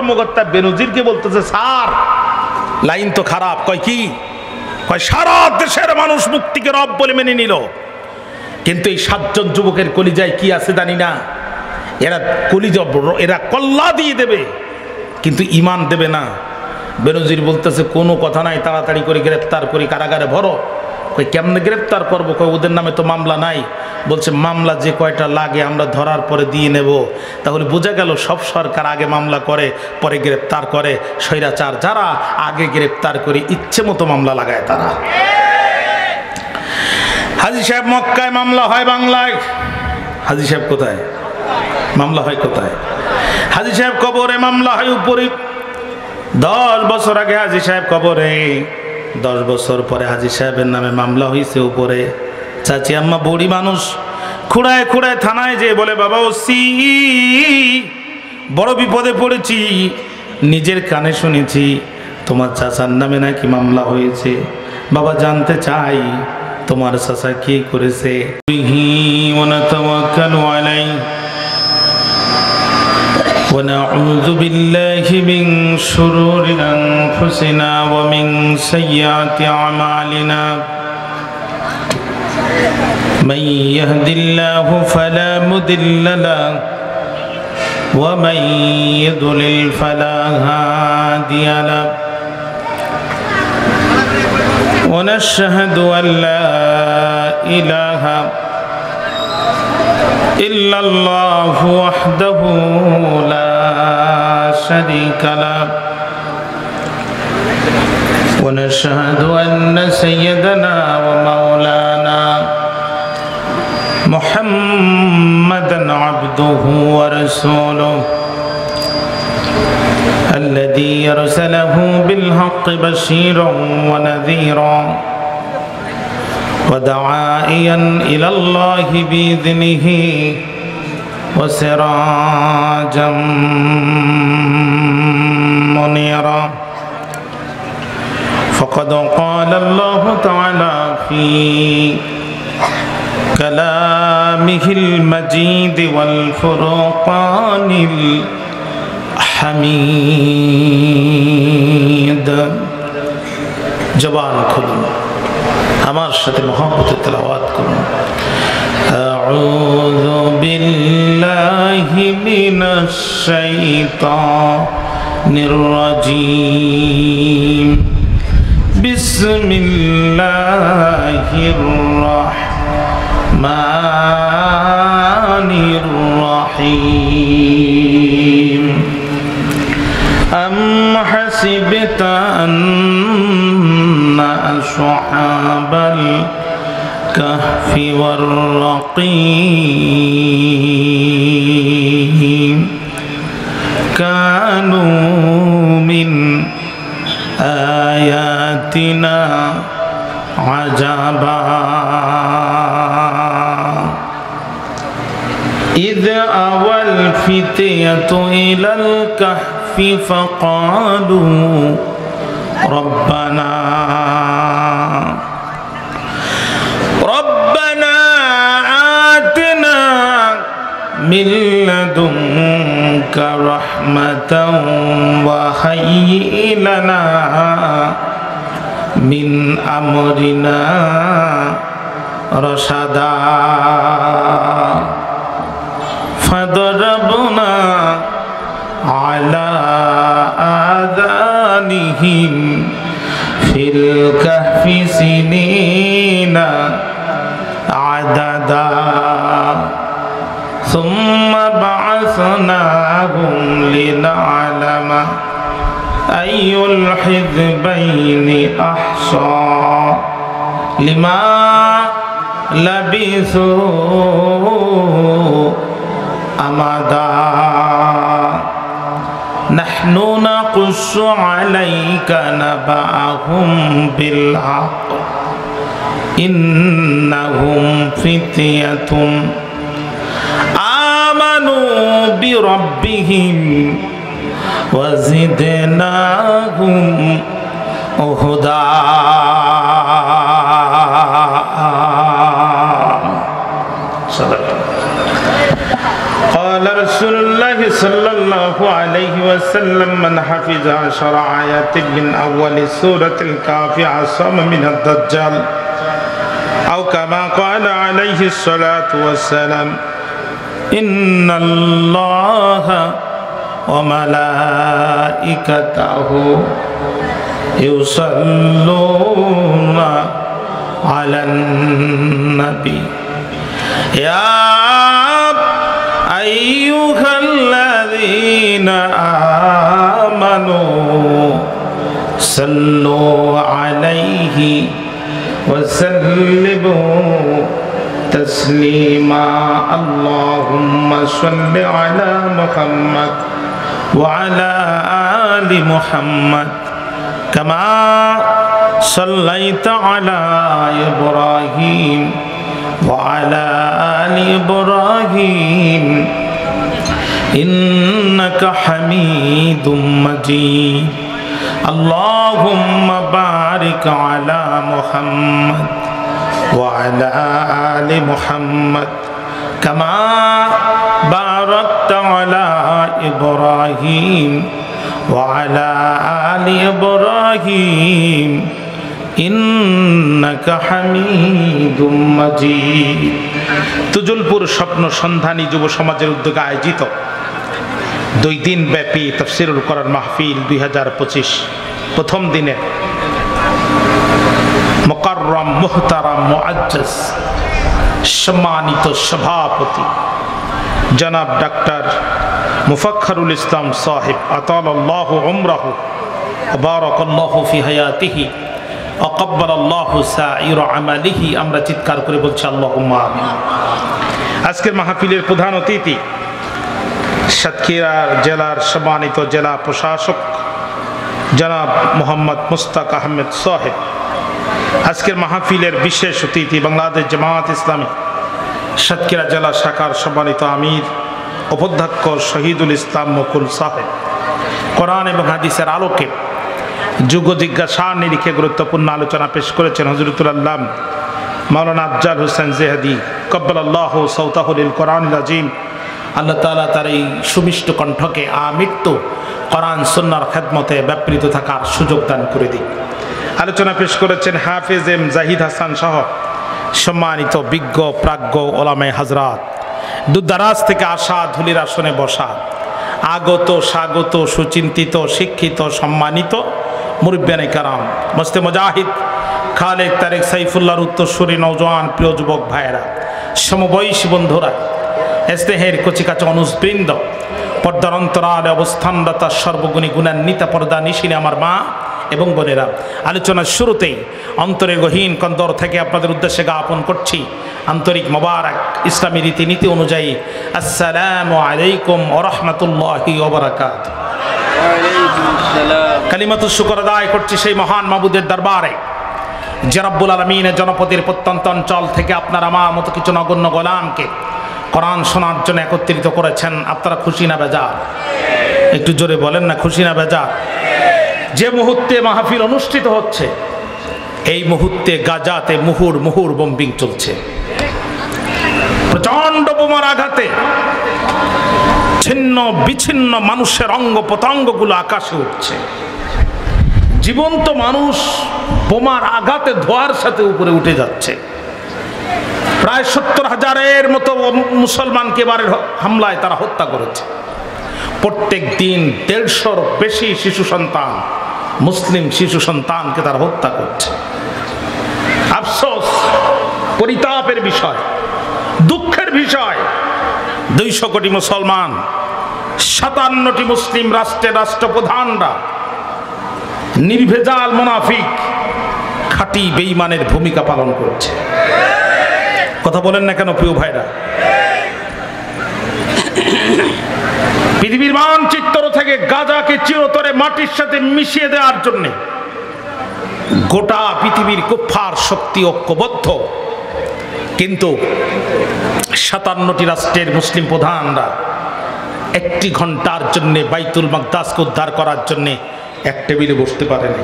কর্মকর্তা বেনজিরকে বলতেছে, sir line তো খারাপ। কয় কি? কয় সারা দেশের মানুষ মুক্তিকে রব বলে মেনে নিল, কিন্তু এই 7 জন যুবকের কলিজায় কি আছে জানি না, এরা কল্লা দিয়ে দেবে কিন্তু ঈমান দেবে না। বেনজির বলতেছে কোনো কথা নাই, তাড়াতাড়ি করে গ্রেফতার করি, কারাগারে ভরো। কই কেমনে গ্রেফতার করবো? কই ওদের নামে তো মামলা নাই। বলছে মামলা যে কয়টা লাগে আমরা ধরার পরে দিয়ে নেব। তাহলে বোঝা গেল সব সরকার আগে মামলা করে পরে গ্রেফতার করে, স্বৈরাচার যারা আগে গ্রেফতার করে ইচ্ছে মতো মামলা লাগায় তারা। হাজী সাহেব মক্কায় মামলা হয় বাংলায়। হাজী সাহেব কোথায়? মামলা হয় কোথায়? হাজী সাহেব কবরে মামলা হয় উপরে। 10 বছর আগে হাজী সাহেব কবরে, 10 বছর পরে হাজী সাহেবের নামে মামলা হয়েছে উপরে। চাচি আম্মা বুড়ি মানুষ, খুঁড়ায় খুঁড়ায় থানায় যে বলে, বাবা ওসি বড় বিপদে পড়েছি, নিজের কানে শুনেছি তোমার চাচার নামে নাকি মামলা হয়েছে। বাবা জানতে চাই তোমার চাচা কি করেছে? ونعوذ بالله من شرور أنفسنا ومن سيئات أعمالنا من يهد الله فلا مضل له ومن يضلل فلا هادي له ونشهد أن لا إله إلا الله وحده لا شريك له ونشهد أن سيدنا ومولانا محمدا عبده ورسوله الذي أرسله بالحق بشيرا ونذيرا وداعيا إلى الله بإذنه وسراجا منيرا فقد قال الله تعالى في كلامه المجيد والفرقان الحميد জবান খুলুন, আমার সাথে মুহাব্বতে তেলাওয়াত করুন। আউযু বিল্লাহি মিনাশ শাইতানির রাজীম বিসমিল্লাহির রাহমানির রাহিম আম হাসিবতা আন্না আসহাবাল কাহফি ওয়ার রাকিম কানু মিন আয়াতিনা আজাবা إذ أوى الفتية إلى الكهف فقالوا ربنا آتنا من لدنك رحمة وهيئ لنا من أمرنا رشدا فضربنا على آذانهم في الكهف سنين عددا ثم بعثناهم لنعلم أي الحزبين أحصى لما لبثوا أمدا نحن نقص عليك نبأهم بالحق إنهم فتية آمنوا بربهم وزدناهم هدى قال رسول الله صلى الله عليه وسلم من حفظ 10 آيات من أول سورة الكهف عصم من الدجال أو كما قال عليه الصلاة والسلام إن الله وملائكته يصلون على النبي يا أيها الذين آمنوا صلوا عليه وسلموا تسليما اللهم صل على محمد وعلى آل محمد كما صليت على إبراهيم وعلى آل إبراهيم إنك حميد مجيد اللهم بارك على محمد وعلى آل محمد كما باركت على إبراهيم وعلى آل إبراهيم إنك حميد مجيد তুজুলপুর স্বপ্ন সন্ধানী যুব সমাজের উদ্যোগে আয়োজিত 2 দিন ব্যাপী তাফসীরুল কোরআন মাহফিল 2025 প্রথম দিনে মুকাররম মুহতারাম মুআজ্জাজ সম্মানিত সভাপতি জনাব ডাক্তার মুফাক্খরুল ইসলাম সাহেব আতালাল্লাহু উমরাহু ওয়া বারাকাল্লাহু ফি হায়াতিহি আকাব্বালাল্লাহু সাইর আমালিহি আমরা চিৎকার করে বলছি আল্লাহুম্মা আমিন। আজকের মাহফিলের প্রধান অতিথি সাতক্ষীরা জেলার সম্মানিত জেলা প্রশাসক জনাব মোহাম্মদ মুস্তাক আহমেদ সাহেব। আজকের মাহফিলের বিশেষ অতিথি বাংলাদেশ জামায়াত ইসলামী সাতক্ষীরা জেলা শাখার সম্মানিত আমির উপাধ্যক্ষ শহীদুল ইসলাম মুকুল সাহেব। কোরআন এবং হাদিসের আলোকে যুগ জিজ্ঞাসার নিরিখে গুরুত্বপূর্ণ আলোচনা পেশ করেছেন হযরতুল আল্লাম মাওলানা আফজাল হোসেন জেহাদি কব্বালাল্লাহু সাওতাহুল কোরআনুল আযীম। আল্লাহ তাআলা তার এই সুমিষ্ট কণ্ঠকে আমৃত্যু কোরআন সুন্নাহর খেদমতে ব্যাপৃত থাকার সুযোগ দান করে দিন। আলোচনা পেশ করেছেন হাফেজ এম জাহিদ হাসান সহ সম্মানিত বিজ্ঞ প্রাজ্ঞ ওলামায়ে হযরত, দূরদরাজ থেকে আসা ধুলির আসনে বসা আগত স্বাগত সুচিন্তিত শিক্ষিত সম্মানিত মুরব্বিয়ানে কারাম, মস্তে মুজাহিদ খালেদ তারেক সাইফুল্লাহর উত্তরসূরি নওজোয়ান প্রিয় যুবক ভাইয়েরা, সমবয়সী বন্ধুরা, স্নেহের কচিকাচা অনুজবৃন্দ, পর্দার অন্তরালে অবস্থানরতা সর্বগুণী গুণান্বিতা পর্দা নিশিনে আমার মা এবং বোনেরা, আলোচনার শুরুতেই অন্তরের গহীন কন্দর থেকে আপনাদের উদ্দেশ্যে জ্ঞাপন করছি আন্তরিক মোবারক ইসলামী রীতিনীতি অনুযায়ী আসসালামু আলাইকুম ওয়া রাহমাতুল্লাহি ওয়া বারাকাতুহু। কালিমাতুশ শুকর আদায় করছি সেই মহান মাবুদের দরবারে যে রব্বুল আলামিনের জনপদের প্রত্যন্ত অঞ্চল থেকে আপনার আমার মতো কিছু নগণ্য গোলামকে কোরআন শোনার জন্য একত্রিত করেছেন। আপনারা খুশি না বেজার? একটু জোরে বলেন না, খুশি না বেজার? যে মুহূর্তে মাহফিল অনুষ্ঠিত হচ্ছে এই মুহূর্তে গাজাতে মুহুর বোম্বিং চলছে। প্রচন্ড বোমার আঘাতে ছিন্ন বিচ্ছিন্ন মানুষের অঙ্গ প্রত্যঙ্গগুলো আকাশে উঠছে। জীবন্ত মানুষ বোমার আঘাতে ধোঁয়ার সাথে উপরে উঠে যাচ্ছে। প্রায় 70,000-এর মতো মুসলমানকে এবারের হামলায় তারা হত্যা করেছে। প্রত্যেক দিন 150-র বেশি শিশু সন্তান, মুসলিম শিশু সন্তানকে তারা হত্যা করছে। আফসোস, পরিতাপের বিষয়, দুঃখের বিষয়, 200 কোটি মুসলমান, 57টি মুসলিম রাষ্ট্রের রাষ্ট্রপ্রধানরা নির্ভেজাল মুনাফিক খাঁটি বেঈমানের ভূমিকা পালন করছে। কথা বলেন না কেন প্রিয় ভাইরা? পৃথিবীর মানচিত্র থেকে গাজাকে চিরতরে মাটির সাথে মিশিয়ে দেওয়ার জন্য গোটা পৃথিবীর কুফফার শক্তি ঐক্যবদ্ধ, কিন্তু 57টি রাষ্ট্রের মুসলিম প্রধানরা 1 ঘন্টার জন্য বাইতুল মাকদাসকে উদ্ধার করার জন্য এক টেবিলে বসতে পারেনি।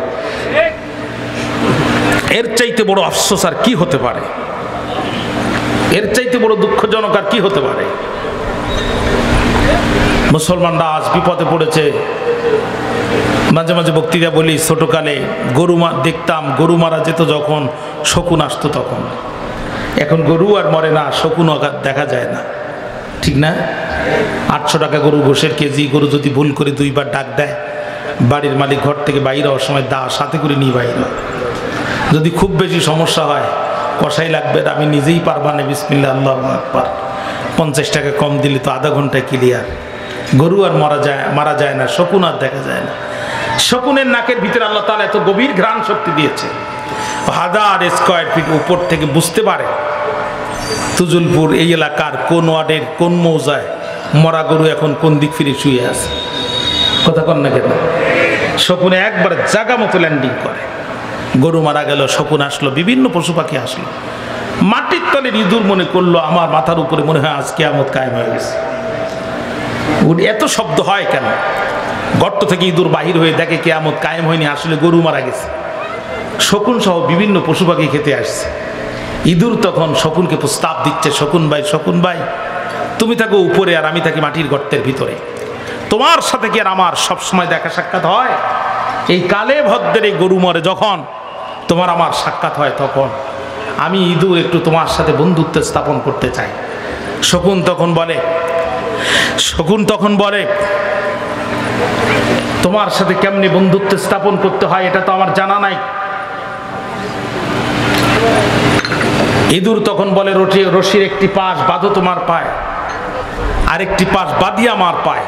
এর চাইতে বড় আফসোস আর কি হতে পারে? এর চাইতে বড় দুঃখজনক আর কি হতে পারে? মুসলমানরা আজ বিপদে পড়েছে। মাঝে মাঝে বক্তৃতা বলি, ছোটকালে গরু দেখতাম, গরু মারা যেত যখন শকুন আসতো তখন। এখন গরু আর মরে না, শকুনও দেখা যায় না, ঠিক না? 800 টাকা গরু ঘোষের কেজি। গরু যদি ভুল করে 2 বার ডাক দেয়, বাড়ির মালিক ঘর থেকে বাইরে হওয়ার সময় সাথে করে নিয়ে বাইরে। যদি খুব বেশি সমস্যা হয়, কষাই লাগবে, আমি নিজেই পারবা না, বিসমিল্লাহ আল্লাহু আকবার, 50 টাকা কম দিলে তো আধা ঘন্টায় ক্লিয়ার। গরু আর মারা যায় না, শকুন আর দেখা যায় না। শকুনের নাকের ভিতরে আল্লাহ তাআলা এত গভীর ঘ্রাণ শক্তি দিয়েছে, 1000 স্কয়ার ফিট উপর থেকে বুঝতে পারে তুজুলপুর এই এলাকার কোন ওয়ার্ডের কোন মৌজায় মরা গরু এখন কোন দিক ফিরে শুয়ে আছে। কথা কন না কেন? শকুনে একবার জায়গা মতো ল্যান্ডিং করে। গরু মারা গেল, শকুন আসলো, বিভিন্ন পশু পাখি আসলো। মাটির তলের ইঁদুর মনে করলো আমার মাথার উপরে মনে হয় আজ কিয়ামত কায়েম হয়ে গেছে। এত শব্দ হয় কেন? গর্ত থেকে ইঁদুর বাহির হয়ে দেখে কিয়ামত কায়েম হয়নি, আসলে গরু মারা গেছে। শকুন সহ বিভিন্ন পশু পাখি খেতে আসছে। ইঁদুর তখন শকুনকে প্রস্তাব দিচ্ছে, শকুন ভাই তুমি থাকো উপরে আর আমি থাকি মাটির গর্তের ভিতরে, তোমার সাথে কি আর আমার সবসময় দেখা সাক্ষাৎ হয়? এই কালে ভদ্রের এই গরু মরে যখন তোমার আমার সাক্ষাৎ হয়, তখন আমি ইঁদুর একটু তোমার সাথে বন্ধুত্ব স্থাপন করতে চাই। শকুন তখন বলে তোমার সাথে কেমনি বন্ধুত্ব স্থাপন করতে হয় এটা তো আমার জানা নাই। ইঁদুর তখন বলে রশির একটি পাশ বাঁধো তোমার পায়, আরেকটি পাশ বাঁধিয়ে আমার পায়,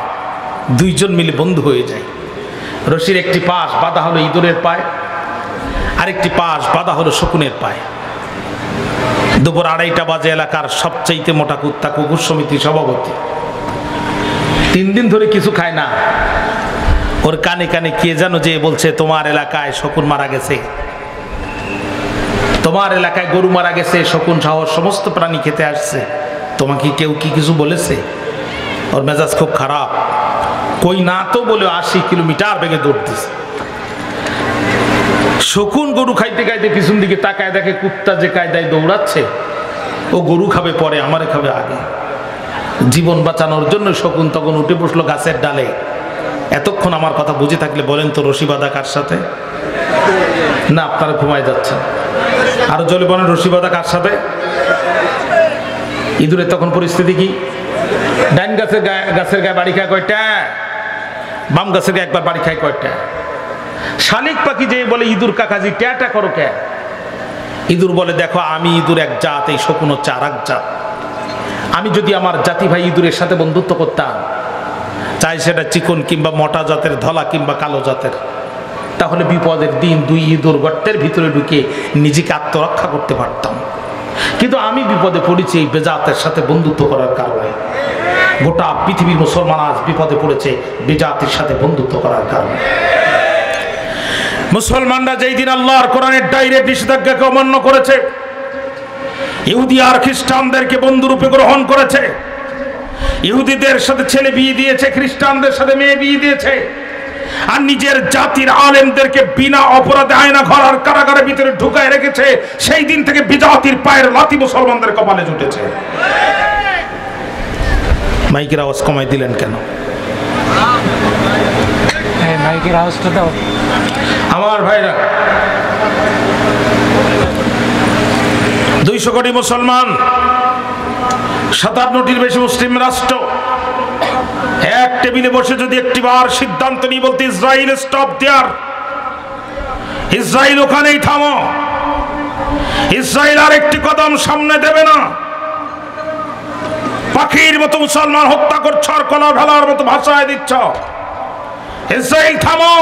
2 জন মিলে বন্ধু হয়ে যায়। রশির একটি পাশ বাঁধা হলো ইঁদুরের পায়, আরেকটি পাশ বাঁধা হলো শকুনের পায়। দুপুর 2:30 বাজে এলাকার সবচাইতে মোটা কুত্তা, কুকুর সমিতি সভাপতি, 3 দিন ধরে কিছু খায় না। ওর কানে কানে কে যেন যে বলছে তোমার এলাকায় শকুন মারা গেছে, তোমার এলাকায় গরু মারা গেছে, শকুন সহ সমস্ত প্রাণী খেতে আসছে, তোমাকে কেউ কি কিছু বলেছে? ওর মেজাজ খুব খারাপ। কই না তো বলে 80 কিলোমিটার বেগে দৌড় দিছে। শকুন গরু খাইতে খাইতে পিছন দিকে তাকায়, দেখে কুত্তা যে কায়দায় দৌড়াচ্ছে, ও গরু খাবে পরে, আমারে খাবে আগে। জীবন বাঁচানোর জন্য শকুন তখন উঠে বসলো গাছের ডালে। এতক্ষণ আমার কথা বুঝে থাকলে বলেন তো রশি বাঁধা কার সাথে? না, আপনারা ঘুমায় যাচ্ছেন। আরো জলে বলেন রশি বাঁধা কার সাথে? ইঁদুরের তখন পরিস্থিতি কি? ডাইন গাছের গায়ে বাড়ি খায় কয়টা? বাম গাছের গায়ে একবার বাড়ি খায় কয়টা? শালিক পাখি যে বলে ইঁদুর কাকাজি ট্যাটা করো কে? ইঁদুর বলে দেখো আমি ইঁদুর এক জাত, এই শকুন হচ্ছে আর এক জাত। আমি যদি আমার জাতি ভাই ইঁদুরের সাথে বন্ধুত্ব করতাম, চাই সেটা চিকন কিংবা মোটা জাতের, ধলা কিংবা কালো জাতের, তাহলে বিপদের দিন 2 ইঁদুর গর্তের ভিতরে ঢুকে নিজেকে আত্মরক্ষা করতে পারতাম। কিন্তু আমি বিপদে পড়েছি এই বেজাতের সাথে বন্ধুত্ব করার কারণে। গোটা পৃথিবীর মুসলমান আজ বিপদে পড়েছে বেজাতের সাথে বন্ধুত্ব করার কারণে। মুসলমানরা যেই দিন আল্লাহর কোরআনের ডাইরেক্ট নিষেধাজ্ঞাকে অমান্য করেছে, ইহুদি আর খ্রিস্টানদেরকে বন্ধুরূপে গ্রহণ করেছে, ইহুদিদের সাথে ছেলে বিয়ে দিয়েছে, খ্রিস্টানদের সাথে মেয়ে বিয়ে দিয়েছে, আর নিজের জাতির আলেমদেরকে বিনা অপরাধে আয়না ঘর আর কারাগারের ভিতরে ঢুকায় রেখেছে, সেই দিন থেকে বিজাতির পায়ের লাথি মুসলমানদের কপালে জুটেছে। মাইকের আওয়াজ কমাই দিলেন কেন? মাইকের আওয়াজটা দাও। আমার ভাইরা, 200 কোটি মুসলমান, 57টির বেশি মুসলিম রাষ্ট্র এক টেবিলে বসে যদি একটিবার সিদ্ধান্ত নিয়ে বলতে ইসরায়েল স্টপ দেয়ার, ইসরায়েল ওখানেই থামো, ইসরায়েল আর একটি কদম সামনে দেবে না, পাখির মতো মুসলমান হত্যা করছ আর কলা ঢালার মতো ভাষায় দিচ্ছ, ইসরায়েল থামো।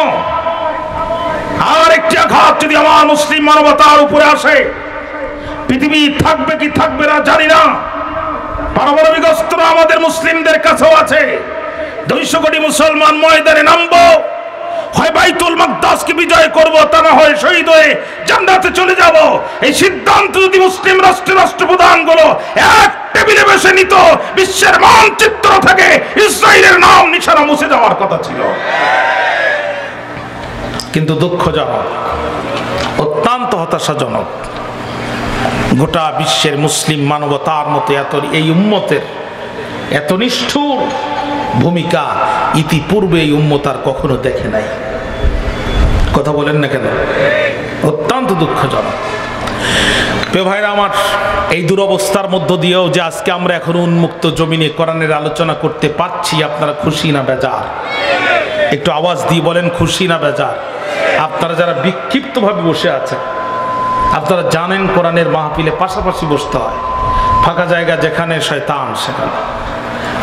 আর একটি আঘাত যদি আমার মুসলিম মানবতার উপরে আসে, পৃথিবী থাকবে কি থাকবে না জানি না, পারমাণবিক অস্ত্র আমাদের মুসলিমদের কাছেও আছে। 200 কোটি মুসলমান ময়দানে নামবো, হয় বাইতুল মাকদাসকে বিজয় করব, তা না হয় শহীদ হয়ে জান্নাতে চলে যাব। এই সিদ্ধান্ত যদি মুসলিম রাষ্ট্রের রাষ্ট্রপ্রধানগুলো এক টেবিলে বসে নিত, বিশ্বের মানচিত্র থেকে ইসরায়েলের নাম নিশানা মুছে যাওয়ার কথা ছিল। কিন্তু দুঃখজনক, অত্যন্ত হতাশাজনক, গোটা বিশ্বের মুসলিম মানবতার মতো এই উম্মতের এত নিষ্ঠুর, ভূমিকা ইতিপূর্বে এই উম্মত আর কখনো দেখে নাই। কথা বলেন না কেন? অত্যন্ত দুঃখজনক। প্রিয় ভাইরা আমার, এই দুরবস্থার মধ্য দিয়েও যে আজকে আমরা এখন উন্মুক্ত জমিনে কোরআনের আলোচনা করতে পারছি, আপনারা খুশি না বেজার? একটু আওয়াজ দিয়ে বলেন, খুশি না বেজার? আপনারা যারা বিক্ষিপ্তভাবে বসে আছেন, আপনারা জানেন কোরআনের মাহফিলে পাশাপাশি বসতে হয়, ফাঁকা জায়গা যেখানে শয়তান সেখানে।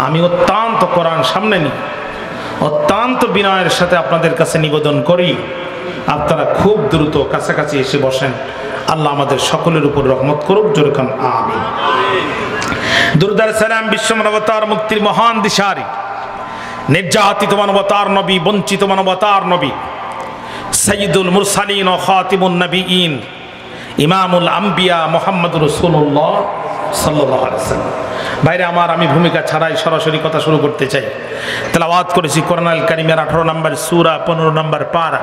আমি অত্যন্ত কোরআন সামনে নিই, অত্যন্ত বিনয়ের সাথে আপনাদের কাছে নিবেদন করি, আপনারা খুব দ্রুত কাছাকাছি এসে বসেন। আল্লাহ আমাদের সকলের উপর রহমত করুক, জোরে কান আমিন। দুরূদ আর সালাম বিশ্ব মানবতার মুক্তির মহান দিশারি, নির্যাতিত মানবতার নবী, বঞ্চিত মানবতার নবী, সাইয়্যিদুল মুরসালিন ও খাতিমুন নবিয়্যিন, ইমামুল আম্বিয়া মুহাম্মদুর রাসূলুল্লাহ সাল্লাল্লাহু আলাইহি ওয়াসাল্লাম। ভাইরা আমার, আমি ভূমিকা ছাড়াই সরাসরি কথা শুরু করতে চাই। তেলাওয়াত করেছি কোরআন আল কারীমের 18 নম্বর সূরা 15 নম্বর পারা,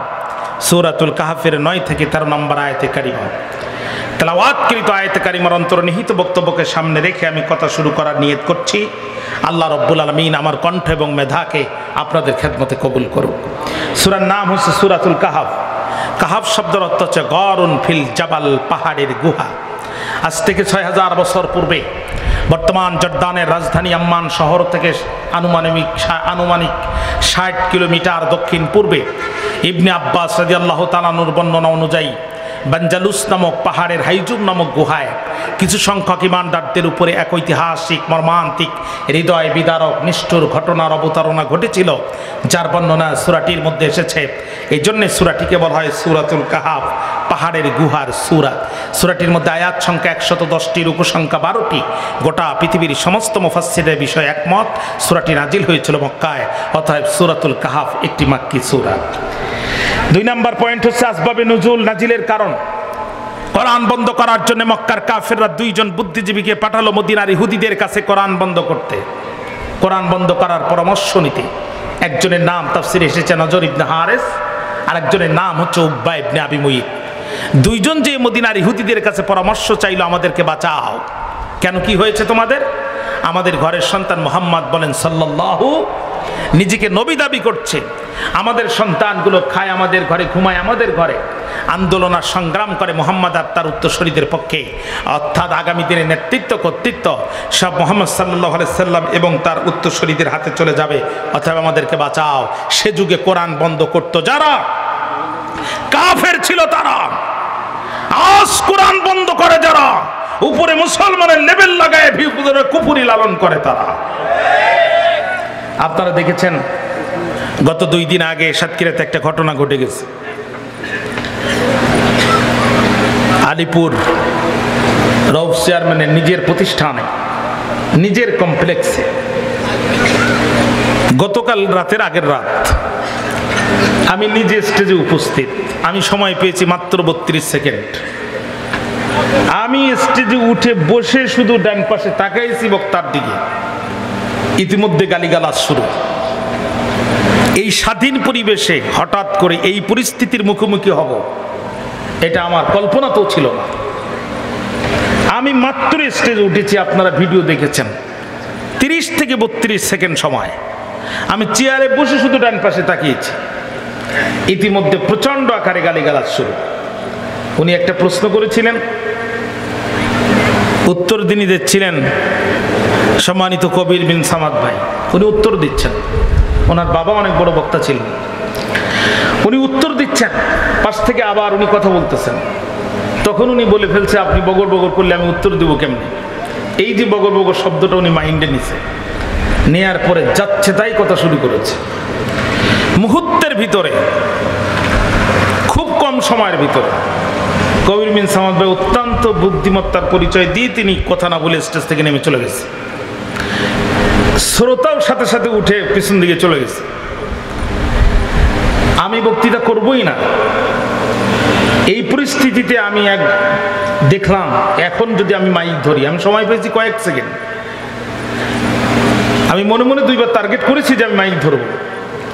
সূরাতুল কাহফের 9 থেকে 13 নম্বর আয়াতে কারিমা। তেলাওয়াতকৃত আয়াতে কারিমার অন্তর্নিহিত বক্তব্যকে সামনে রেখে আমি কথা শুরু করার নিয়ত করছি। আল্লাহ রাব্বুল আলামিন আমার কণ্ঠ এবং মেধাকে আপনাদের খেদমতে কবুল করুক। সূরার নাম হচ্ছে সূরাতুল কাহফ। কাহফ শব্দের অর্থ হচ্ছে গরুন ফিল জাবাল, পাহাড়ের গুহা। আজ থেকে 6000 বছর পূর্বে বর্তমান জর্দানের রাজধানী আম্মান শহর থেকে আনুমানিক 60 কিলোমিটার দক্ষিণ পূর্বে ইবনে আব্বাস রাদিয়াল্লাহু তাআলা আনহুর বর্ণনা অনুযায়ী বানজালুস নামক পাহাড়ের হাইজুম নামক গুহায় কিছু সংখ্যক ঈমানদারদের উপরে এক ঐতিহাসিক মর্মান্তিক হৃদয় বিদারক নিষ্ঠুর ঘটনার অবতারণা ঘটেছিল, যার বর্ণনা সূরাটির মধ্যে এসেছে। এই জন্যে সূরাটিকে বলা হয় সূরাতুল কাহফ, পাহাড়ের গুহার সূরা। সূরাটির মধ্যে আয়াত সংখ্যা 110টি, রুকু সংখ্যা 12টি। গোটা পৃথিবীর সমস্ত মুফাসসিরের বিষয়ে একমত, সূরাটি নাজিল হয়েছিল মক্কায়, অতএব সূরাতুল কাহফ একটি মাক্কি সূরা। 2 নম্বর পয়েন্ট হচ্ছে আসবাবে নুজুল, নাজিলের কারণ। কোরআন বন্ধ করার জন্য মক্কার কাফেররা 2 জন বুদ্ধিজীবীকে পাঠালো মদিনার ইহুদিদের কাছে কোরআন বন্ধ করতে, কোরআন বন্ধ করার পরামর্শ নিতে। একজনের নাম তাফসিরে এসেছে নজর ইবনে হারেস, আর একজনের নাম হচ্ছে উকবা ইবনে আবি মুইত। 2 জন যে মদিনার ইহুদিদের কাছে পরামর্শ চাইলো, আমাদেরকে বাঁচাও, কেন কি হয়েছে তোমাদের? আমাদের ঘরের সন্তান মুহাম্মদ বলেন সাল্লাল্লাহু, নিজেকে নবী দাবি করছে, আমাদের সন্তানগুলো খায় আমাদের ঘরে, ঘুমায় আমাদের ঘরে, আন্দোলন আর সংগ্রাম করে মুহাম্মদ আর তার উত্তরসূরিদের পক্ষে, অর্থাৎ আগামী দিনে নেতৃত্ব কর্তৃত্ব সব মুহাম্মদ সাল্লাল্লাহু আলাইহি সাল্লাম এবং তার উত্তরসূরিদের হাতে চলে যাবে, অথবা আমাদেরকে বাঁচাও। সে যুগে কোরআন বন্ধ করত যারা কাফের ছিল তারা, আজ কোরআন বন্ধ করে যারা, উপরে মুসলমানের লেবেল লাগায় ভিতরে কুফরি লালন করে তারা। আপনারা দেখেছেন গত 2 দিন আগে সাতক্ষীরাতে একটা ঘটনা ঘটে গেছে। আলিপুর রউফ চেয়ারম্যানের নিজের প্রতিষ্ঠানে, নিজের কমপ্লেক্সে গতকাল রাতের আগের রাত আমি নিজে স্টেজে উপস্থিত। আমি সময় পেয়েছি মাত্র 32 সেকেন্ড। আমি স্টেজে উঠে বসে শুধু ডান পাশে তাকাইছি বক্তার দিকে, ইতিমধ্যে গালিগালাজ শুরু। এই স্বাধীন পরিবেশে হঠাৎ করে এই পরিস্থিতির মুখোমুখি হব, এটা আমার কল্পনাতেও ছিল না। আমি মাত্র স্টেজে উঠেছি, আপনারা ভিডিও দেখেছেন, 30 থেকে 32 সেকেন্ড সময় আমি চেয়ারে বসে শুধু ডান পাশে তাকিয়েছি। ইতিমধ্যে প্রচন্ড আকারে গালিগালাজ শুরু। উনি একটা প্রশ্ন করেছিলেন, উত্তর তিনি দিচ্ছিলেন সম্মানিত কবির বিন সামাদ ভাই, উনি উত্তর দিচ্ছেন। ওনার বাবা অনেক বড় বক্তা ছিলেন, উনি উত্তর দিচ্ছেন, পাশ থেকে আবার উনি কথা বলতেছেন। তখন উনি বলে ফেলছে, আপনি বগর বগর করলে আমি উত্তর দিব কেমনি? এই যে বগর বগর শব্দটা উনি মাইন্ডে নিছে, নেয়ার পরে যাচ্ছে তাই কথা শুরু করেছে। মুহূর্তের ভিতরে, খুব কম সময়ের ভিতরে কবির বিন সামাদ ভাই অত্যন্ত বুদ্ধিমত্তার পরিচয় দিয়ে তিনি কথা না বলে স্টেজ থেকে নেমে চলে গেছে। শ্রোতাও সাথে সাথে উঠে পিছন দিকে চলে গেছে। আমি বক্তৃতা করবই না। এই পরিস্থিতিতে আমি দেখলাম, এখন যদি আমি মাইক ধরি, আমি সময় পেয়েছি কয়েক সেকেন্ড, আমি মনে মনে 2 বার টার্গেট করেছি যে আমি মাইক ধরব,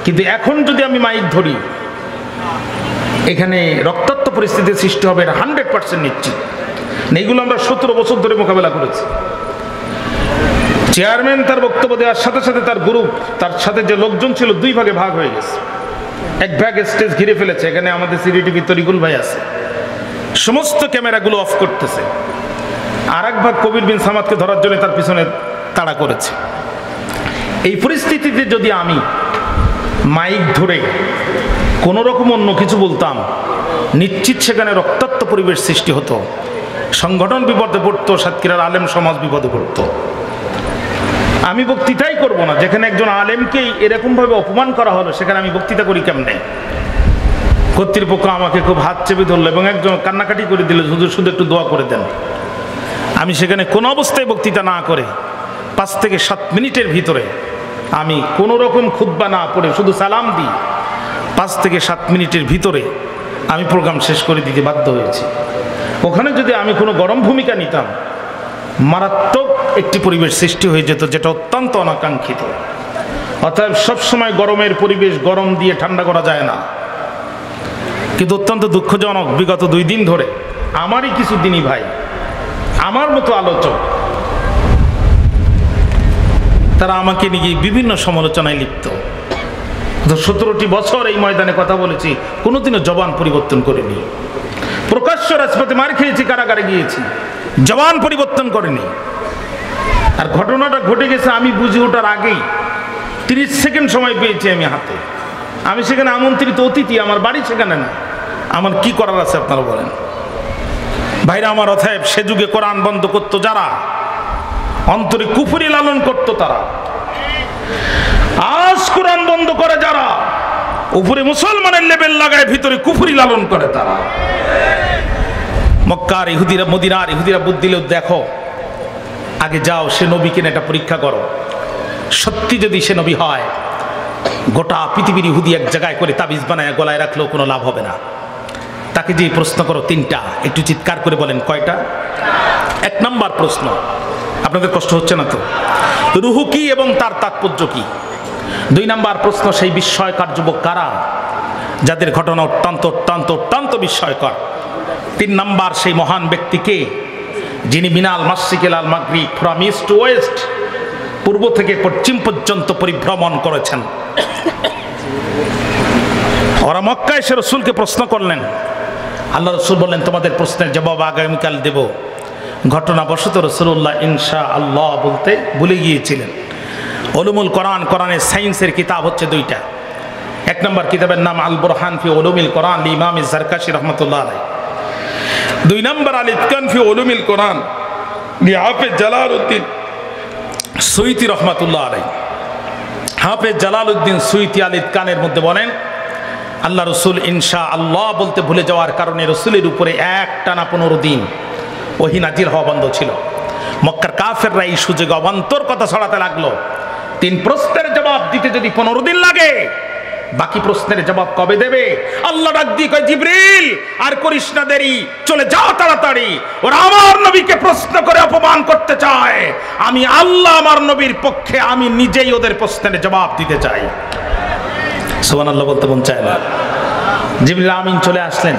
কিন্তু এখন যদি আমি মাইক ধরি এখানে রক্তাক্ত পরিস্থিতির সৃষ্টি হবে, এটা 100% নিশ্চিত। এইগুলো আমরা 17 বছর ধরে মোকাবেলা করেছি। চেয়ারম্যান তার বক্তব্য দেওয়ার সাথে সাথে তার গ্রুপ, তার সাথে যে লোকজন ছিল, দুই ভাগে ভাগ হয়ে গেছে। এক ভাগ স্টেজ ঘিরে ফেলেছে, এখানে আমাদের সিডিটিভি তরিকুল ভাই আছে, সমস্ত ক্যামেরাগুলো অফ করতেছে। আর এক ভাগ কবির বিন সামাদকে ধরার জন্য তার পিছনে তাড়া করেছে। এই পরিস্থিতিতে যদি আমি মাইক ধরে কোনো রকম অন্য কিছু বলতাম, নিশ্চিত সেখানে রক্তাক্ত পরিবেশ সৃষ্টি হতো, সংগঠন বিপদে পড়তো, সাতক্ষীরার আলেম সমাজ বিপদে পড়তো। আমি বক্তৃতাই করব না। যেখানে একজন আলেমকেই এরকমভাবে অপমান করা হলো, সেখানে আমি বক্তৃতা করি কেমনে? কর্তৃপক্ষ আমাকে খুব হাত চেপে ধরলো এবং একজন কান্নাকাটি করে দিল, হুজুর শুধু একটু দোয়া করে দেন। আমি সেখানে কোনো অবস্থায় বক্তৃতা না করে 5 থেকে 7 মিনিটের ভিতরে আমি কোনো রকম খুতবা না পড়ে শুধু সালাম দিই, 5 থেকে 7 মিনিটের ভিতরে আমি প্রোগ্রাম শেষ করে দিতে বাধ্য হয়েছি। ওখানে যদি আমি কোনো গরম ভূমিকা নিতাম, মারাত্মক একটি পরিবেশ সৃষ্টি হয়ে যেত, যেটা অত্যন্ত অনাকাঙ্ক্ষিত। অর্থাৎ সবসময় গরমের পরিবেশ গরম দিয়ে ঠান্ডা করা যায় না। কিন্তু অত্যন্ত দুঃখজনক, বিগত 2 দিন ধরে আমারই কিছু দিনই ভাই, আমার মতো আলোচক, তারা আমাকে নিয়ে বিভিন্ন সমালোচনায় লিপ্ত। 17টি বছর এই ময়দানে কথা বলেছি, কোনোদিনও জবান পরিবর্তন করিনি। প্রকাশ্য রাজপথে মার খেয়েছি, কারাগারে গিয়েছি, জবান পরিবর্তন করেনি। আর ঘটনাটা ঘটে গেছে আমি বুঝে ওঠার আগেই। 30 সেকেন্ড সময় পেয়েছি আমি হাতে। আমি সেখানে আমন্ত্রিত অতিথি, আমার বাড়ি সেখানে না। আমার কি করার আছে আপনারা বলেন? ভাইরা আমার, অতএব সে যুগে কোরআন বন্ধ করতো যারা, অন্তরে কুফরি লালন করতো তারা, আজ কোরআন বন্ধ করে যারা, উপরে মুসলমানের লেবেল লাগায় ভিতরে কুফরি লালন করে তারা। মক্কার ইহুদিরা, মদিনার ইহুদিরা বুদ্ধি দিলেও দেখো, আগে যাও সে নবী কিনা এটা পরীক্ষা করো। সত্যি যদি সে নবী হয়, গোটা পৃথিবীর ইহুদি এক জায়গায় করে তাবিজ বানায় গলায় রাখলেও কোনো লাভ হবে না। তাকে যে প্রশ্ন করো 3টা, একটু চিৎকার করে বলেন কয়টা? 1 নম্বর প্রশ্ন, আপনাদের কষ্ট হচ্ছে না তো? রুহু কি এবং তার তাৎপর্য কি? 2 নম্বর প্রশ্ন, সেই বিস্ময়কর যুবক কারা, যাদের ঘটনা অত্যন্ত অত্যন্ত অত্যন্ত বিস্ময়কর? 3 নম্বর, সেই মহান ব্যক্তিকে যিনি মিনাল মাশরিকিল আল মাগরিব, ফ্রম ইস্ট টু ওয়েস্ট, পূর্ব থেকে পশ্চিম পর্যন্ত পরিভ্রমণ করেছেন। ওরা মক্কায় এসে রসুলকে প্রশ্ন করলেন। আল্লাহ রসুল বললেন, তোমাদের প্রশ্নের জবাব আগামীকাল দেব। ঘটনাবশত রসুল্লাহ ইনশা আল্লাহ বলতে ভুলে গিয়েছিলেন। উলুমুল কোরআন, কোরআনের সায়েন্সের কিতাব হচ্ছে 2টা। 1 নম্বর কিতাবের নাম আল বুরহান ফি উলুমিল কোরআন ইমাম জারকাশি রহমতুল্লাহ আলাইহি। 2 নম্বর আল ইতকান ফি উলুমিল কোরআন হাফেজ জালালউদ্দিন সুয়ুতি রহমতুল্লাহ আলাইহি। হাফেজ জালালউদ্দিন সুয়ুতি আল ইতকানের মধ্যে বলেন, আল্লাহ রসুল ইনশা আল্লাহ বলতে ভুলে যাওয়ার কারণে রসুলের উপরে একটানা 15 দিন ওহী নাজিল হওয়া বন্ধ ছিল। মক্কার কাফেররা এই সুযোগে অবান্তর কথা ছড়াতে লাগলো। 3 প্রশ্নের জবাব দিতে যদি 15 দিন লাগে, বাকি প্রশ্নের জবাব কবে দেবে? আল্লাহ ডাক দিয়ে কয়, জিবরিল আর করিস না দেরি, চলে যাও তাড়াতাড়ি। ওরা আমার নবীকে প্রশ্ন করে অপমান করতে চায়, আমি আল্লাহ আমার নবীর পক্ষে আমি নিজেই ওদের প্রশ্নের জবাব দিতে চাই। সুবহানাল্লাহ বলতে মন চায় না? জিবরিল আমিন চলে আসলেন।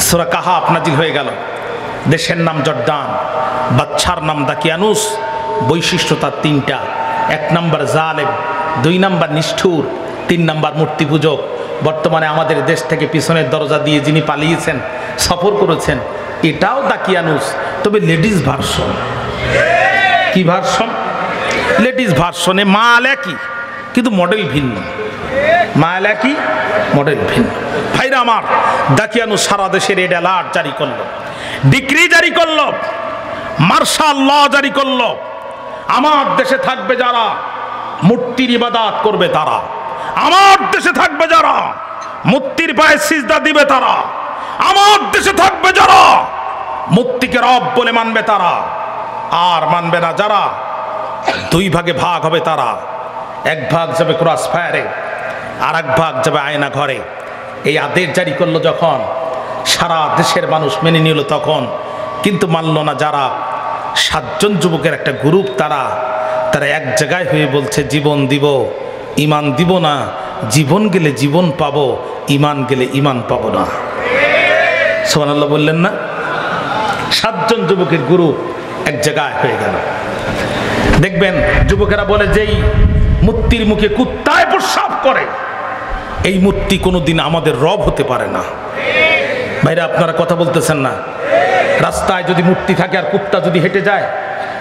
সূরা কাহাফ নাজিল হয়ে গেল। দেশের নাম জর্দান, বাচ্চার নাম দাকিয়ানুস। বৈশিষ্ট্য তার 3টা। 1 নম্বর জালেম, 2 নম্বর নিষ্ঠুর, 3 নম্বর মূর্তি পূজক। বর্তমানে আমাদের দেশ থেকে পিছনের দরজা দিয়ে যিনি পালিয়েছেন, সফর করেছেন, এটাও দাকিয়ানুস, তবে লেডিস ভার্সন। কি ভার্সন? লেডিস ভার্সনে মাল একই, কিন্তু মডেল ভিন্ন। মাল একই, মডেল ভিন্ন। ভাইরা আমার, দাকিয়ানুস সারা দেশে রেড অ্যালার্ট জারি করলো, ডিক্রি জারি করলো, মার্শাল ল জারি করলো। আমার দেশে থাকবে যারা মূর্তির ইবাদত করবে তারা, আমার দেশে থাকবে যারা মূর্তির পায়ে সিজদা দিবে তারা, আমার দেশে থাকবে যারা মূর্তিকে রব বলে মানবে তারা, আর মানবে না যারা 2 ভাগে ভাগ হবে তারা। 1 ভাগ যাবে ক্রস ফায়ারে, আর 1 ভাগ যাবে আয়না ঘরে। এই আদেশ জারি করলো যখন, সারা দেশের মানুষ মেনে নিল তখন, কিন্তু মানল না যারা 7 জন যুবকের একটা গ্রুপ, তারা এক জায়গায় হয়ে বলছে, জীবন দিব, ইমান দিব না। জীবন গেলে জীবন পাবো, ইমান গেলে ইমান পাবো না। সুবহানাল্লাহ বললেন না? 7 জন যুবকের গ্রুপ এক জায়গায় হয়ে গেল। দেখবেন যুবকেরা বলে যেই মূর্তির মুখে কুত্তায় প্রস্রাব করে এই মূর্তি কোনোদিন আমাদের রব হতে পারে না। ভাইরা আপনারা কথা বলতেছেন না? রাস্তায় যদি মূর্তি থাকে আর কুত্তা যদি হেঁটে যায়,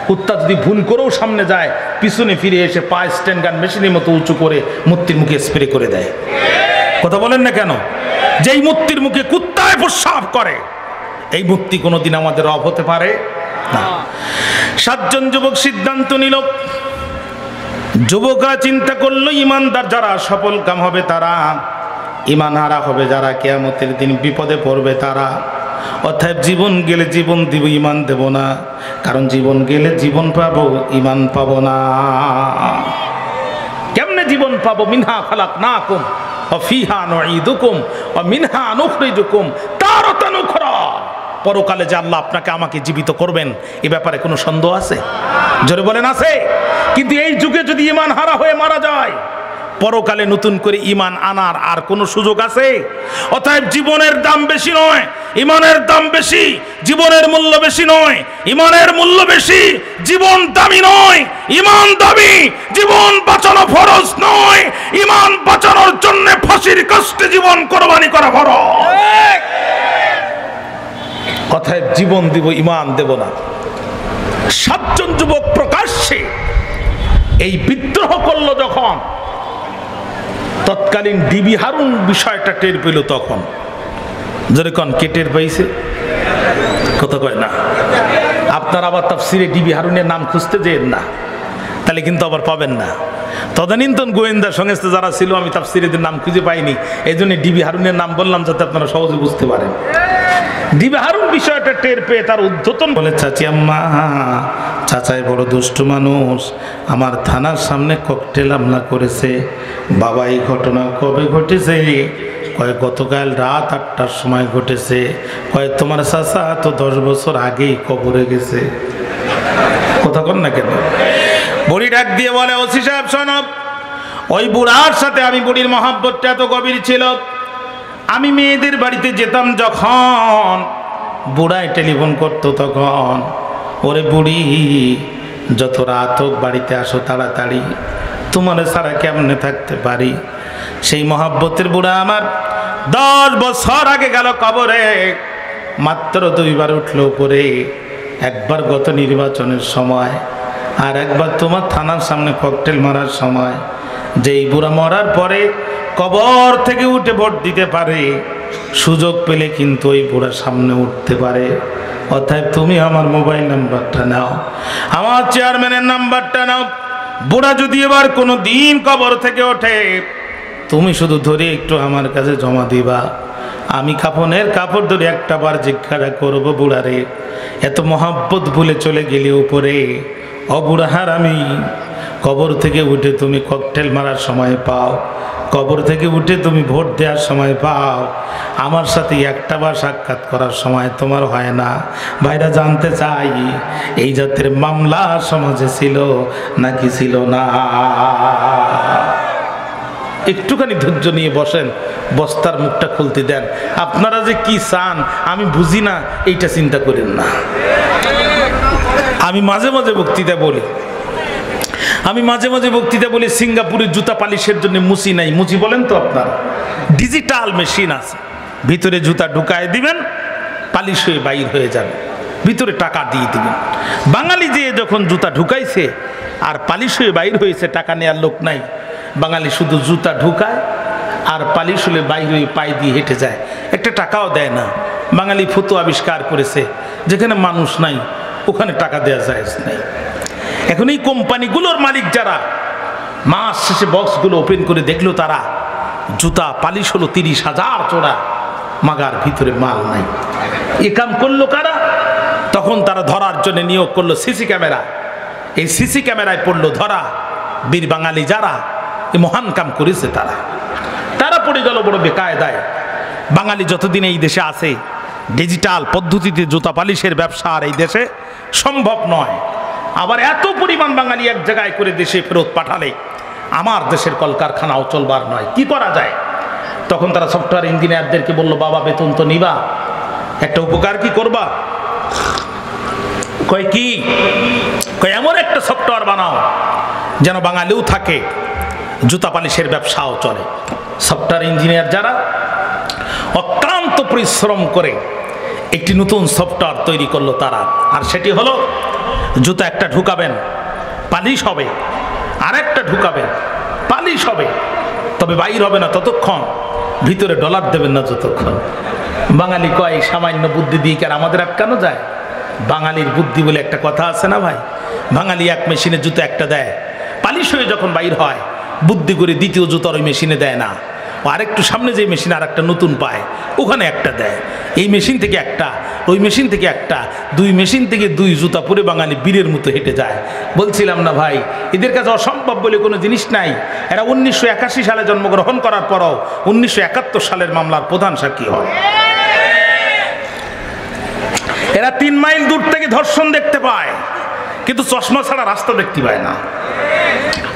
কুত্তা যদি ভুল করেও সামনে যায়, পিছনে ফিরে এসে পা স্ট্যান্ড গান মেশিনের মতো উঁচু করে মূর্তির মুখে স্প্রে করে দেয়। কথা বলেন না কেন? যেই মূর্তির মুখে কুত্তায় প্রস্রাব করে এই মূর্তি কোনোদিন আমাদের রব হতে পারে না। 7 জন যুবক সিদ্ধান্ত নিল, যুবকরা চিন্তা করলো ইমানদার যারা সফল কাম হবে তারা, ইমান হারা হবে যারা, কিয়ামতের দিন বিপদে পড়বে তারা। অর্থাৎ জীবন গেলে জীবন দিব, ইমান দেব না। কারণ জীবন গেলে জীবন পাবো, ইমান পাবো না। কেমনে জীবন পাবো? মিনহা খালাকনাকুম ওয়া ফিহা নুঈদুকুম ওয়া মিনহা নুখরিজুকুম তারাতান উখরা। পরকালে যে আল্লাহ আপনাকে আমাকে জীবিত করবেন এ ব্যাপারে কোনো সন্দেহ আছে? জোরে বলেন আছে? কিন্তু এই যুগে যদি ইমান হারা হয়ে মারা যায়, পরকালে নতুন করে ইমান আনার আর কোনো সুযোগ আছে? অতএব জীবনের দাম বেশি নয়, ইমানের দাম বেশি। জীবনের মূল্য বেশি নয়, ইমানের মূল্য বেশি। জীবন দামি নয়, ইমান দামি। জীবন বাঁচানো ফরজ নয়, ইমান বাঁচানোর জন্য ফাঁসির কষ্টে জীবন কোরবানি করা ফরজ। অতএব জীবন দিব, ইমান দেব না। 7 জন যুবক প্রকাশ্যে এই বিদ্রোহ করলো যখন, তৎকালীন ডিবি হারুন বিষয়টা টের পেল তখন। যেরকম কে টের পাইছে? কথা কয় না। আপনার আবার তাফসিরে ডিবি হারুনের নাম খুঁজতে যেন না, তাহলে কিন্তু আবার পাবেন না। তদানীন্তন গোয়েন্দা সংস্থা যারা ছিল, আমি তাফসিরেদের নাম খুঁজে পাইনি, এই জন্য ডিবি হারুনের নাম বললাম যাতে আপনারা সহজে বুঝতে পারেন। ডিবি হারুন বিষয়টা টের পেয়ে তার উদ্ধতন বলে, চাচি আম্মা, চাচাই বড় দুষ্ট মানুষ, আমার থানার সামনে ককটেল হামলা করেছে। বাবা এই ঘটনা কবে ঘটেছে? কয় গতকাল রাত 8টার সময় ঘটেছে। কয় তোমার চাচা তো 10 বছর আগেই কবরে গেছে। কথা কন না কেন? বুড়ি ডাক দিয়ে বলে, ওসি সাহেব শোনো, ওই বুড়ার সাথে আমি বুড়ির মহব্বতটা এত গভীর ছিল, আমি মেয়েদের বাড়িতে যেতাম যখন বুড়ায় টেলিফোন করতো তখন, ওরে বুড়ি যত রাত হোক বাড়িতে আসো তাড়াতাড়ি, তোমার ছাড়া কেমনে থাকতে পারি। সেই মহব্বতের বুড়া আমার 10 বছর আগে গেল কবরে, মাত্র 2 বার উঠলো উপরে। একবার গত নির্বাচনের সময়, আর একবার তোমার থানার সামনে ককটেল মারার সময়। যেই বুড়া মরার পরে কবর থেকে উঠে ভোট দিতে পারে, সুযোগ পেলে কিন্তু ওই বুড়ার সামনে উঠতে পারে। অর্থাৎ তুমি আমার মোবাইল নাম্বারটা নাও, আমার চেয়ারম্যানের নাম্বারটা নাও। বুড়া যদি এবার কোনো দিন কবর থেকে ওঠে, তুমি শুধু ধরে একটু আমার কাছে জমা দিবা। আমি কাফনের কাপড় ধরে একটা বার জিজ্ঞাসা করবো, বুড়ারে এত মহাব্বত ভুলে চলে গেলি উপরে, অবুড়াহার আমি কবর থেকে উঠে তুমি ককটেল মারার সময় পাও, কবর থেকে উঠে তুমি ভোট দেওয়ার সময় পাও, আমার সাথে একটা বার সাক্ষাৎ করার সময় তোমার হয় না। ভাইরা জানতে চাই, এই জাতের মামলা সমাজে ছিল নাকি ছিল না? একটুখানি ধৈর্য নিয়ে বসেন, বস্তার মুখটা খুলতে দেন। আপনারা যে কি চান আমি বুঝি না, এইটা চিন্তা করেন না। আমি মাঝে মাঝে বক্তৃতা বলি, সিঙ্গাপুরের জুতা পালিশের জন্য মুচি নাই। মুচি বলেন তো আপনার, ডিজিটাল মেশিন আছে, ভিতরে জুতা ঢুকায় দিবেন, পালিশ হয়ে বাইর হয়ে যাবে, ভিতরে টাকা দিয়ে দিবেন। বাঙালি যে যখন জুতা ঢুকাইছে আর পালিশ হয়ে বাইর হয়েছে, টাকা নেওয়ার লোক নাই, বাঙালি শুধু জুতা ঢুকায় আর পালিশ হলে বাইর হয়ে পায়ে দিয়ে হেঁটে যায়, একটা টাকাও দেয় না। বাঙালি ফটো আবিষ্কার করেছে, যেখানে মানুষ নাই ওখানে টাকা দেওয়া যায় নাই। এখন এই কোম্পানিগুলোর মালিক যারা, মাস শেষে বক্সগুলো ওপেন করে দেখলো, তারা জুতা পালিশ হলো 30,000 জোড়া, মাগার ভিতরে মাল নাই। এ কাম করলো কারা? তখন তারা ধরার জন্য নিয়োগ করলো সিসি ক্যামেরা। এই সিসি ক্যামেরায় পড়লো ধরা, বীর বাঙালি যারা এই মহান কাম করেছে তারা পড়ে গেল বড় বেকায়দায়। বাঙালি যতদিন এই দেশে আছে, ডিজিটাল পদ্ধতিতে জুতা পালিশের ব্যবসা আর এই দেশে সম্ভব নয়। আবার এত পরিমাণ বাঙালি এক জায়গায় করে দেশে ফেরত পাঠালে আমার দেশের কলকারখানাও চলবার নয়। কি করা যায়? তখন তারা সফটওয়্যার ইঞ্জিনিয়ারদেরকে বলল, বাবা বেতন তো নিবা, একটা উপকার কি করবা? কয় কি? এমন একটা সফটওয়্যার বানাও যেন বাঙালিও থাকে, জুতা পালিশের ব্যবসাও চলে। সফটওয়্যার ইঞ্জিনিয়ার যারা অক্লান্ত পরিশ্রম করে একটি নতুন সফটওয়্যার তৈরি করলো তারা, আর সেটি হলো জুতা একটা ঢুকাবেন পালিশ হবে, আর একটা ঢুকাবেন পালিশ হবে, তবে বাইর হবে না ততক্ষণ, ভিতরে ডলার দেবেন না যতক্ষণ। বাঙালি কয় সামান্য বুদ্ধি দিয়ে কি আর আমাদের আটকানো যায়? বাঙালির বুদ্ধি বলে একটা কথা আছে না ভাই, বাঙালি এক মেশিনে জুতো একটা দেয়, পালিশ হয়ে যখন বাইর হয় বুদ্ধি করে দ্বিতীয় জুতো ওই মেশিনে দেয় না, ও আরেকটু সামনে যে মেশিনে আর একটা নতুন পায় ওখানে একটা দেয়। এই মেশিন থেকে একটা, ওই মেশিন থেকে একটা, দুই মেশিন থেকে দুই জুতা পরে বাঙালি বীরের মতো হেঁটে যায়। বলছিলাম না ভাই, এদের কাছে অসম্ভব বলে কোনো জিনিস নাই। এরা 1981 সালে জন্মগ্রহণ করার পরও 1971 সালের মামলার প্রধান সাক্ষী হয়। এরা 3 মাইল দূর থেকে ধর্ষণ দেখতে পায়, কিন্তু চশমা ছাড়া রাস্তা দেখতে পায় না।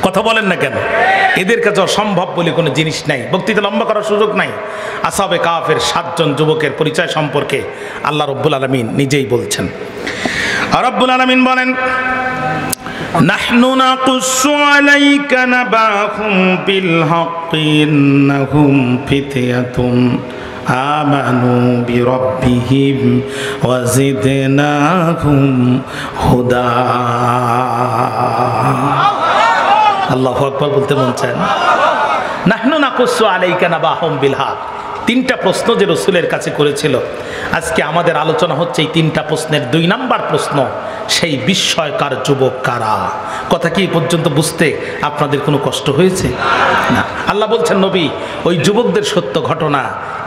কথা বলেন না কেন? এদের কাছে অসম্ভব বলে কোনো জিনিস নাই। বক্তৃতা লম্বা করার সুযোগ নাই। আসহাবে কাফের 7 জন যুবকের পরিচয় সম্পর্কে আল্লাহ রব্বুল আলামিন নিজেই বলছেন। রব্বুল আলামিন বলেন, নাহনু নাকুসু আলাইকা নাবাহুম বিল হাক্কি ইন্নাহুম ফিতয়াতুন আমানু বিরাব্বিহিম ওয়া জিদনাহুম হুদা। আল্লাহু আকবার বলতে মন চায় না? নাহনু নাকুসু আলাইকা নাবাহুম বিল হক। 3টা প্রশ্ন যে রাসূলের কাছে করেছিল, আজকে আমাদের আলোচনা হচ্ছে এই 3টা প্রশ্নের 2 নাম্বার প্রশ্ন, সেই বিস্ময়কার যুবক কারা? কথা কি পর্যন্ত বুঝতে আপনাদের কোনো কষ্ট হয়েছে? না। আল্লাহ বলছেন, নবী ওই যুবকদের সত্য ঘটনা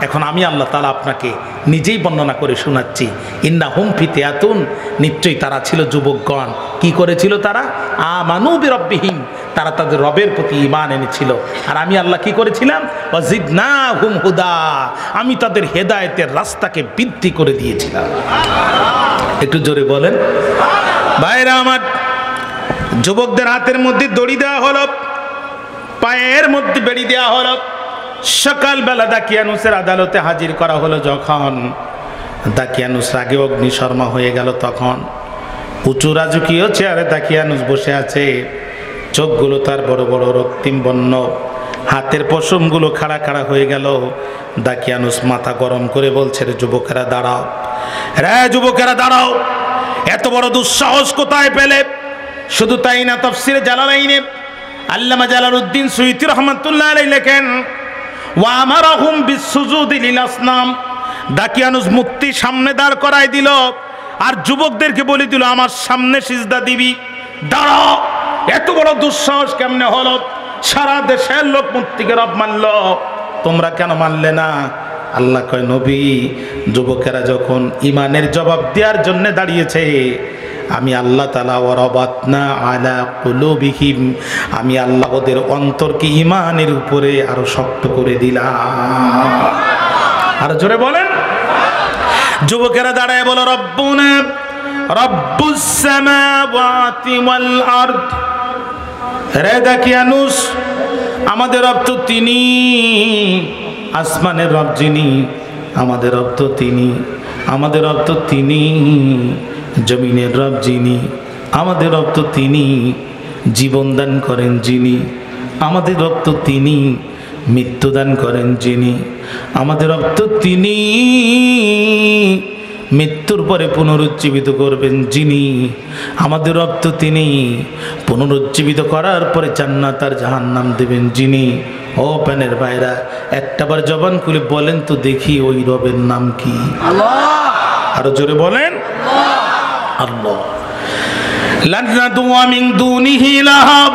এখন আমি আল্লাহ তাআলা আপনাকে নিজেই বর্ণনা করে শোনাচ্ছি। ইন্নাহুম ফিতয়াতুন, নিশ্চয়ই তারা ছিল যুবকগণ। কি করেছিল তারা? আমানু বিরাব্বিহিম, তারা তাদের রবের প্রতি ঈমান এনেছিল। আর আমি আল্লাহ কি করেছিলাম? ওয়াজিদনাহুম হুদা, আমি তাদের হেদায়েতের রাস্তাকে বৃদ্ধি করে দিয়েছিলাম। একটু জোরে বলেন ভাইরা আমার। যুবকদের হাতের মধ্যে দড়ি দেওয়া হলো, পায়ের মধ্যে বেড়ি দেওয়া হলো। সকালবেলা দাকিয়ানুসের আদালতে হাজির করা হলো। যখন দাকিয়ানুস রাগে অগ্নিশর্মা হয়ে গেল, তখন উঁচু রাজকীয় চেয়ারে দাকিয়ানুস বসে আছে। চোখগুলো তার বড় বড় রক্তিম বর্ণ, হাতের পশমগুলো খাড়া খাড়া হয়ে গেল। দাকিয়ানুস মাথা গরম করে বলছে, রে যুবকেরা দাঁড়াও, রে যুবকেরা দাঁড়াও, এত বড় দুঃসাহস কোথায় পেলে? শুধু তাই না, তাফসীরে জালালাইনে আল্লামা জালালউদ্দিন সুয়ুতী রাহমাতুল্লাহ আলাইহি লেখেন, ওয়া আমারাহুম বিসসুজুদি লিল আসনাম। দাকিয়ানুস মূর্তি সামনে দাঁড় করায় দিল, আর যুবকদেরকে বলে দিল, আমার সামনে সিজদা দিবি। দাঁড়াও, এত বড় দুঃসাহস কেমনে হলো? সারা দেশের লোক মূর্তিকে রব মানল, তোমরা কেন মানলে না? আল্লাহ কয়, নবী যুবকেরা যখন ইমানের জবাব দেওয়ার জন্য দাঁড়িয়েছে, আমি আল্লাহ তাআলা ওয়ারাবাতনা আলা কুলুবিহিম, আমি আল্লাহ ওদের অন্তরকে ইমানের উপরে আরো শক্ত করে দিলাম। আর জোরে বলেন। যুবকেরা দাঁড়ায় বলো, রব্বুনা রব্বুস সামাওয়াতি ওয়াল আরদ। রে দাকিয়ানুস, আমাদের রব তো তিনি, আসমানের রব যিনি, আমাদের রব তো তিনি, আমাদের রব তো তিনি, জমিনের রব যিনি, আমাদের রব তো তিনি, জীবন দান করেন যিনি, আমাদের রব তো তিনি, মৃত্যু দান করেন যিনি, আমাদের রব তো তিনি, মৃত্যুর পরে পুনরুজ্জীবিত করবেন যিনি, আমাদের রব তো তিনি, পুনরুজ্জীবিত করার পরে জান্নাত আর জাহান্নাম দেবেন যিনি। ও প্যানের ভাইরা, একটাবার জবান খুলে বলেন তো দেখি, ওই রবের নাম কি? আল্লাহ। আরো জোরে বলেন, আল্লাহ। লান নাদুয়া মিন দুনিহি লাহাব।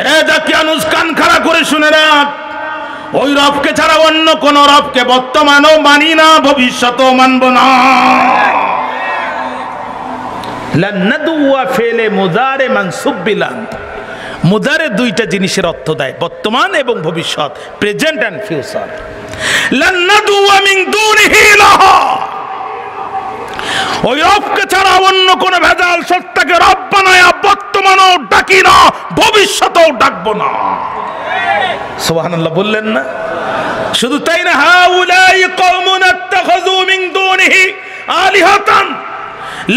রে দাকিয়ানুস, কান খাড়া করে শুনে রাখ, ওই রবকে ছাড়া অন্য কোন রবকে বর্তমানও মানি না, ভবিষ্যতেও মানব না। লান নাদুয়া ফেলে মুজারে মানসুব বিলান। মুজারে 2টা জিনিসের অর্থ দেয়, বর্তমান এবং ভবিষ্যৎ, প্রেজেন্ট এন্ড ফিউচার। লান নাদুয়া মিন দুনিহি লাহাব, ওই রবকে ছাড়া অন্য কোন ভেজাল সত্তাকে রব বানায়া বর্তমানও ডাকি না, ভবিষ্যতেও ডাকবো না। সুবহানাল্লাহ বললেন না? শুধু তাই না, হাউলাই কওমুন আত্তাখাযু মিন দুনিহি আলিহাতান।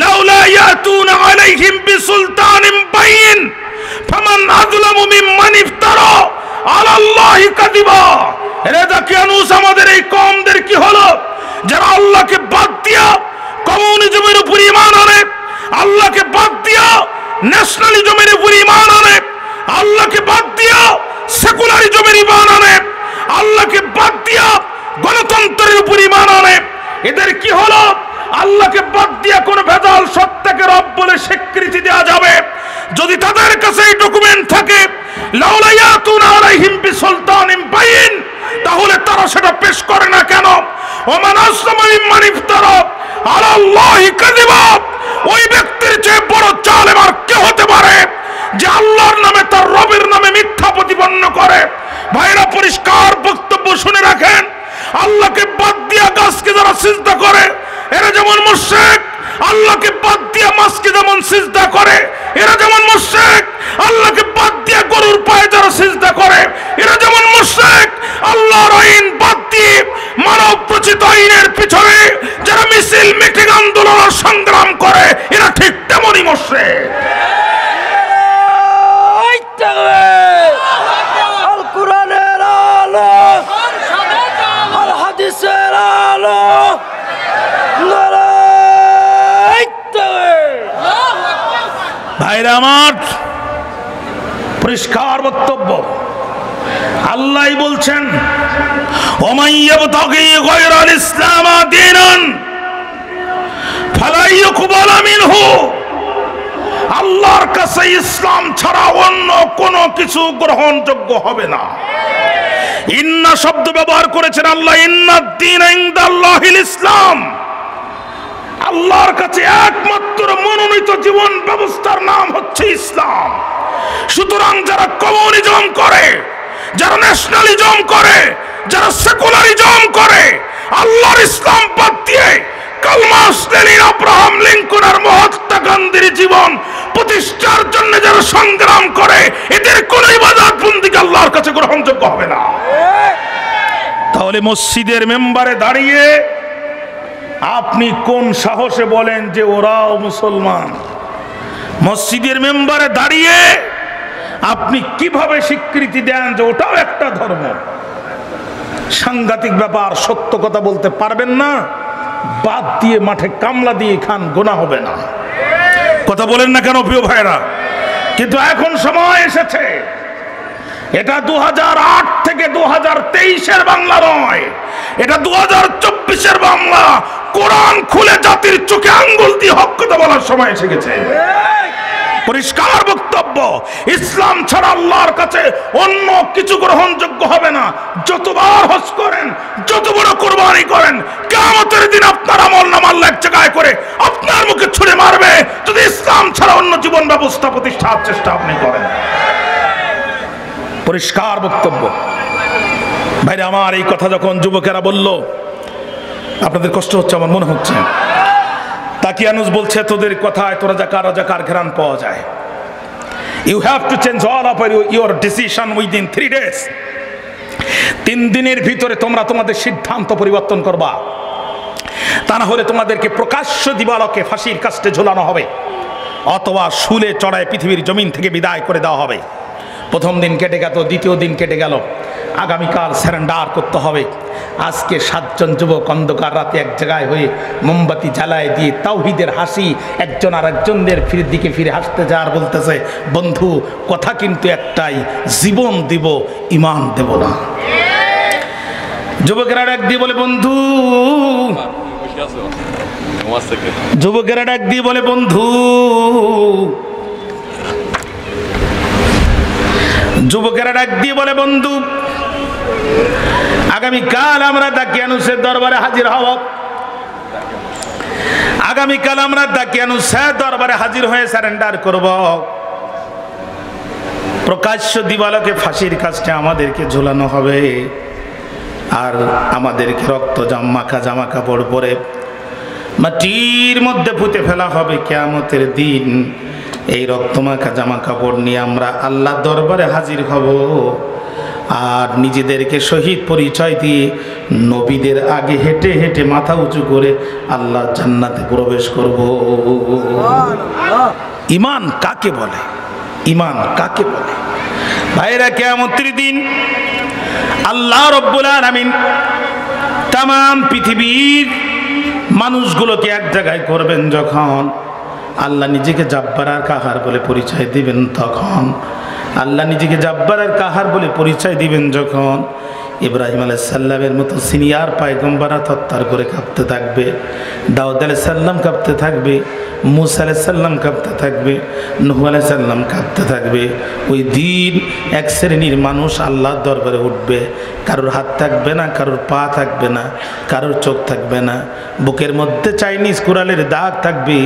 লাউলা ইয়াতুনা আলাইহিম বিসুলতানিন বাইয়িন ফামান আযলামু মিম্মান ইফতারা আলাল্লাহি কাযিবা। এরে দাকিয়ানুস, আমাদের এই কওমদের কি হলো? যারা আল্লাহকে বাদ দিয়া কমিউনিজমের উপর ঈমান আনে, আল্লাহকে বাদ দিয়া ন্যাশনালিজমের উপর ঈমান আনে, আল্লাহকে বাদ দিয়া সেকুলারিজমের ঈমান আনে, আল্লাহকে বাদ দিয়া গণতন্ত্রের উপর ঈমান আনে। এদের কি হলো? আল্লাহকে বাদ দিয়া কোন ভেজাল সত্তাকে রব বলে স্বীকৃতি দেওয়া যাবে যদি তাদের কাছে এই ডকুমেন্ট থাকে, লাউলা ইয়াতুনা আলাইহিম বিসুলতানিন বাইয়িন, তাহলে তারা সেটা পেশ করে না কেন? ওমান আসলামু মিম্মান ইফতারা আলাল্লাহি কাযিবা। ওই ব্যক্তির চেয়ে বড় জালেম আর কে হতে পারে যে আল্লাহর নামে, তার রবের নামে মিথ্যা প্রতিপন্ন করে? ভাইরা, পরিষ্কার বক্তব্য শুনে রাখেন। আল্লাহকে বাদ দিয়া গাছকে যারা সিজদা করে এরা যেমন মুশরিক, আল্লাহকে বাদ দিয়া মাছকে যেমন সিজদা করে এরা যেমন মুশরিক, আল্লাহকে বাদ দিয়া গরুর পায়ে যারা সিজদা করে এরা যেমন মুশরিক, আল্লাহর আইন বাদ দিয়ে মানব রচিত আইনের পিছনে যারা মিছিল, মিটিং, আন্দোলন, সংগ্রাম করে এরা ঠিক তেমনই মুশরিক। আল কোরআনের আলো, আল হাদিসের আলো, ভাইরা আমার, পরিষ্কার বক্তব্য। আল্লাহ বলছেন, ওমাইয়াবতাগি গায়রাল ইসলাম দীনান ফালা ইউকবালা মিনহু। আল্লাহর কাছে ইসলাম ছাড়া অন্য কোনো কিছু গ্রহণযোগ্য হবে না। ইন্না শব্দ ব্যবহার করেছেন আল্লাহ, ইন্নাদ দীন ইনদাল্লাহিল ইসলাম। আল্লাহর কাছে একমাত্র মনোনীত জীবন ব্যবস্থার নাম হচ্ছে ইসলাম। সুতরাং যারা কমিউনিজম করে, যারা ন্যাশনালিজম করে, যারা সেকুলারিজম করে, আল্লাহর ইসলাম বাদ দিয়ে কালমাস, লেনিন, আব্রাহাম লিঙ্কন আর মহাত্মা গান্ধীর জীবন প্রতিষ্ঠার জন্য যারা সংগ্রাম করে, এদের কোন ইবাদত বন্দেগী আল্লাহর কাছে গ্রহণযোগ্য হবে না। তাহলে মসজিদের মেম্বারে দাঁড়িয়ে আপনি কোন সাহসে বলেন যে ওরাও মুসলমান? মসজিদের মেম্বারে দাঁড়িয়ে আপনি কিভাবে স্বীকৃতি দেন যে ওটাও একটা ধর্ম? সাংঘাতিক ব্যাপার। সত্য কথা বলতে পারবেন না, বাদ দিয়ে মাঠে কামলা দিয়ে খান, গুনাহ হবে না। কথা বলেন না কেন প্রিয় ভাইরা? কিন্তু এখন সময় এসেছে, এটা 2008 থেকে 2023-এর বাংলা নয়, এটা 2024-এর বাংলা। কোরআন খুলে জাতির চোখে আঙ্গুল দিয়ে হক কথা বলার সময় এসে গেছে। পরিষ্কার বক্তব্য, ইসলাম ছাড়া আল্লাহর কাছে অন্য কিছু গ্রহণযোগ্য হবে না। যতবার হজ করেন, যত বড় কুরবানি করেন, কিয়ামতের দিন আপনার আমলনামা আল্লাহ এক জায়গায় করে আপনার মুখে ছুঁড়ে মারবে যদি ইসলাম ছাড়া অন্য জীবন ব্যবস্থা প্রতিষ্ঠার চেষ্টা আপনি করেন। পরিষ্কার বক্তব্য। ভাইরা আমার, এই কথা যখন যুবকেরা বলল, আপনাদের কষ্ট হচ্ছে আমার মনে হচ্ছে। তাকিয়ানুস বলছে, তোদের কথায় তোরা রাজাকার ঘেরান পাওয়া যায়। You have to change all of your decision within 3 days। 3 দিনের ভিতরে তোমরা তোমাদের সিদ্ধান্ত পরিবর্তন করবা, তা না হলে তোমাদেরকে প্রকাশ্য দিবালোকে ফাঁসির কাস্টে ঝোলানো হবে, অথবা শুলে চড়ায় পৃথিবীর জমিন থেকে বিদায় করে দেওয়া হবে। প্রথম দিন কেটে গেল, দ্বিতীয় দিন কেটে গেল, আগামীকাল সারেন্ডার করতে হবে। আজকে 7 জন যুবক অন্ধকার রাতে এক জায়গায় হয়ে মোমবাতি জ্বালায় দিয়ে তাওহীদের হাসি একজন আর একজনের দিকে ফিরে হাসতে যায় আর বলতেছে, বন্ধু কথা কিন্তু একটাই, জীবন দিব, ঈমান দেব না। যুবকেরা ডাক দিয়ে বলে, বন্ধু, যুবকেরা ডাক দিয়ে বলে, বন্ধু, যুবকেরা ডাক দিয়ে বলে, বন্ধু, আগামীকাল আমরা দাকিয়ানুসের দরবারে হাজির হব। আগামীকাল আমরা দাকিয়ানুসের দরবারে হাজির হয়ে সারেন্ডার করব। প্রকাশ্য দিবালোকে ফাঁসির কাজটা আমাদেরকে ঝুলানো হবে, আর আমাদেরকে রক্ত মাখা জামা কাপড় পরে মাটির মধ্যে পুঁতে ফেলা হবে কিয়ামতের দিন। এই রক্তমাখা জামা কাপড় নিয়ে আমরা আল্লাহ দরবারে হাজির হব। আর নিজেদেরকে শহীদ পরিচয় দিয়ে নবীদের আগে হেঁটে হেঁটে মাথা উঁচু করে আল্লাহ জান্নাতে প্রবেশ করব। ঈমান কাকে বলে? ঈমান কাকে বলে? ভাইরা, কিয়ামতের দিন আল্লাহ রব্বুল আলামিন তামাম পৃথিবীর মানুষগুলোকে এক জায়গায় করবেন যখন, আল্লাহ নিজেকে জাব্বার আর কাহার বলে পরিচয় দিবেন তখন, আল্লাহ নিজেকে জাব্বার আর কাহার বলে পরিচয় দিবেন যখন, ইব্রাহিম আলাইহিস সালামের মতো সিনিয়র পয়গম্বররা থরথর করে কাঁপতে থাকবে, দাউদ আলাইহিস সালাম কাঁপতে থাকবে, মুসা আলাইহিস সালাম কাঁপতে থাকবে, নূহ আলাইহিস সালাম কাঁপতে থাকবে। ওই দিন এক শ্রেণীর মানুষ আল্লাহর দরবারে উঠবে, কারোর হাত থাকবে না, কারোর পা থাকবে না, কারোর চোখ থাকবে না, বুকের মধ্যে চাইনিজ কুড়ালের দাগ থাকবে,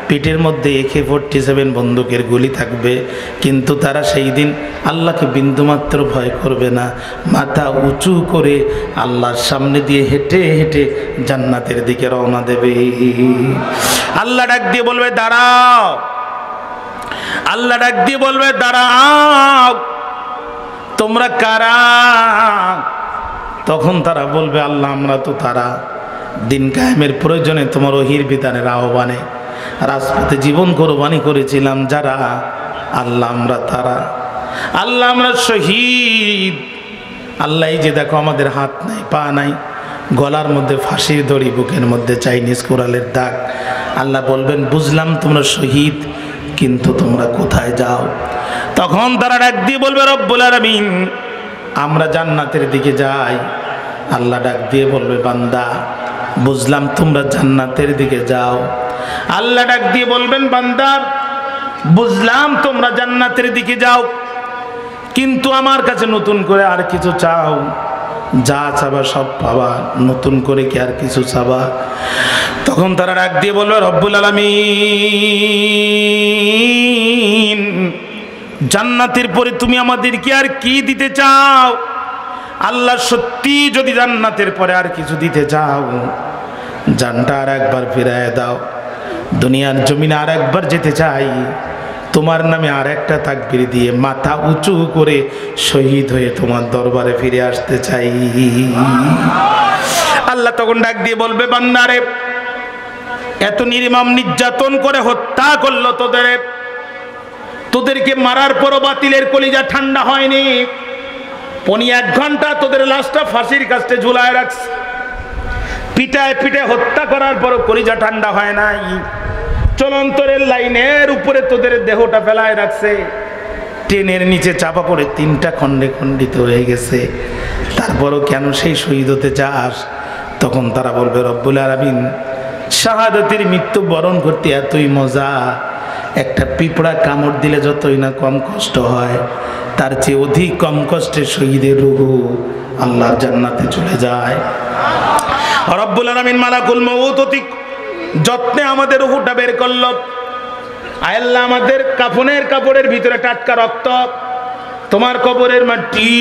পেটের মধ্যে AK-47 বন্দুকের গুলি থাকবে, কিন্তু তারা সেই দিন আল্লাহকে বিন্দুমাত্র ভয় করবে না, মাথা উঁচু করে আল্লাহর সামনে দিয়ে হেঁটে হেঁটে জান্নাতের দিকে রওনা দেবে। আল্লাহ ডাক দিয়ে বলবে দাঁড়াও, আল্লাহ ডাক দিয়ে বলবে দাঁড়াও, তোমরা কারা? তখন তারা বলবে আল্লাহ আমরা তো তারা, দিন কায়েমের প্রয়োজনে তোমার ওহির বিধানের আহ্বানে রাজপথে জীবন কোরবানি করেছিলাম যারা, আল্লাহ আমরা তারা, আল্লাহ আমরা শহীদ। আল্লাহ এই যে দেখো আমাদের হাত নাই, পা নাই, গলার মধ্যে ফাঁসির দড়ি, বুকের মধ্যে চাইনিজ কোরালের দাগ। আল্লাহ বলবেন বুঝলাম তোমরা শহীদ, কিন্তু তোমরা কোথায় যাও? তখন তারা ডাক দিয়ে বলবে রব্বুল আলামিন আমরা জান্নাতের দিকে যাই। আল্লাহ ডাক দিয়ে বলবে বান্দা বুঝলাম তোমরা জান্নাতের দিকে যাও। আল্লাহ ডাক দিয়ে বলবেন বান্দা বুঝলাম তোমরা জান্নাতের দিকে যাও, কিন্তু আমার কাছে নতুন করে আর কিছু চাও? যা চাবা সব পাবা, নতুন করে কি আর কিছু চাবা? তখন তারা ডাক দিয়ে বলবে রব্বুল আলামিন জান্নাতের পরে তুমি আমাদেরকে আর কি দিতে চাও? আল্লাহ সত্যি যদি জান্নাতের পরে আর কিছু দিতে চাও, জানটা আর একবার ফিরায় দাও, দুনিয়ার জমিনে আর একবার যেতে চাই, তোমার নামে আর একটা তাকবীর দিয়ে মাথা উঁচু করে শহীদ হয়ে তোমার দরবারে ফিরে আসতে চাই। আল্লাহ তখন ডাক দিয়ে বলবে বান্দারে এত নির্মম নির্যাতন করে হত্যা করলো তোদেরকে মারার পরও বাতিলের কলিজা ঠান্ডা হয়নি। 1 ঘন্টা তোদের লাশটা ফাঁসির কাছে ঝুলায় রাখছে, পিটায় পিটায় হত্যা করার পরও কলিজা ঠান্ডা হয় নাই। চলন্তরের লাইনের উপরে তোদের দেহটা ফেলায় রাখছে, ট্রেনের নিচে চাপা পড়ে 3টা খণ্ডে খণ্ডিত হয়ে গেছে, তারপরও কেন সেই শহীদ হতে চাস? তখন তারা বলবে রব্বুল আলামিন শাহাদাতের মৃত্যু বরণ করতে এতই মজা, একটা পিঁপড়া কামড় দিলে যতই না কম কষ্ট হয়, তার চেয়ে অধিক কম কষ্টে শহীদের রূহ আল্লাহর জান্নাতে চলে যায়। রব্বুল আলামিন মালাকুল মউত অতি যত্নে আমাদের রূহটা বের করল। আল্লাহ আমাদের কাফনের কাপড়ের ভিতরে টাটকা রক্ত, তোমার কবরের মাটি,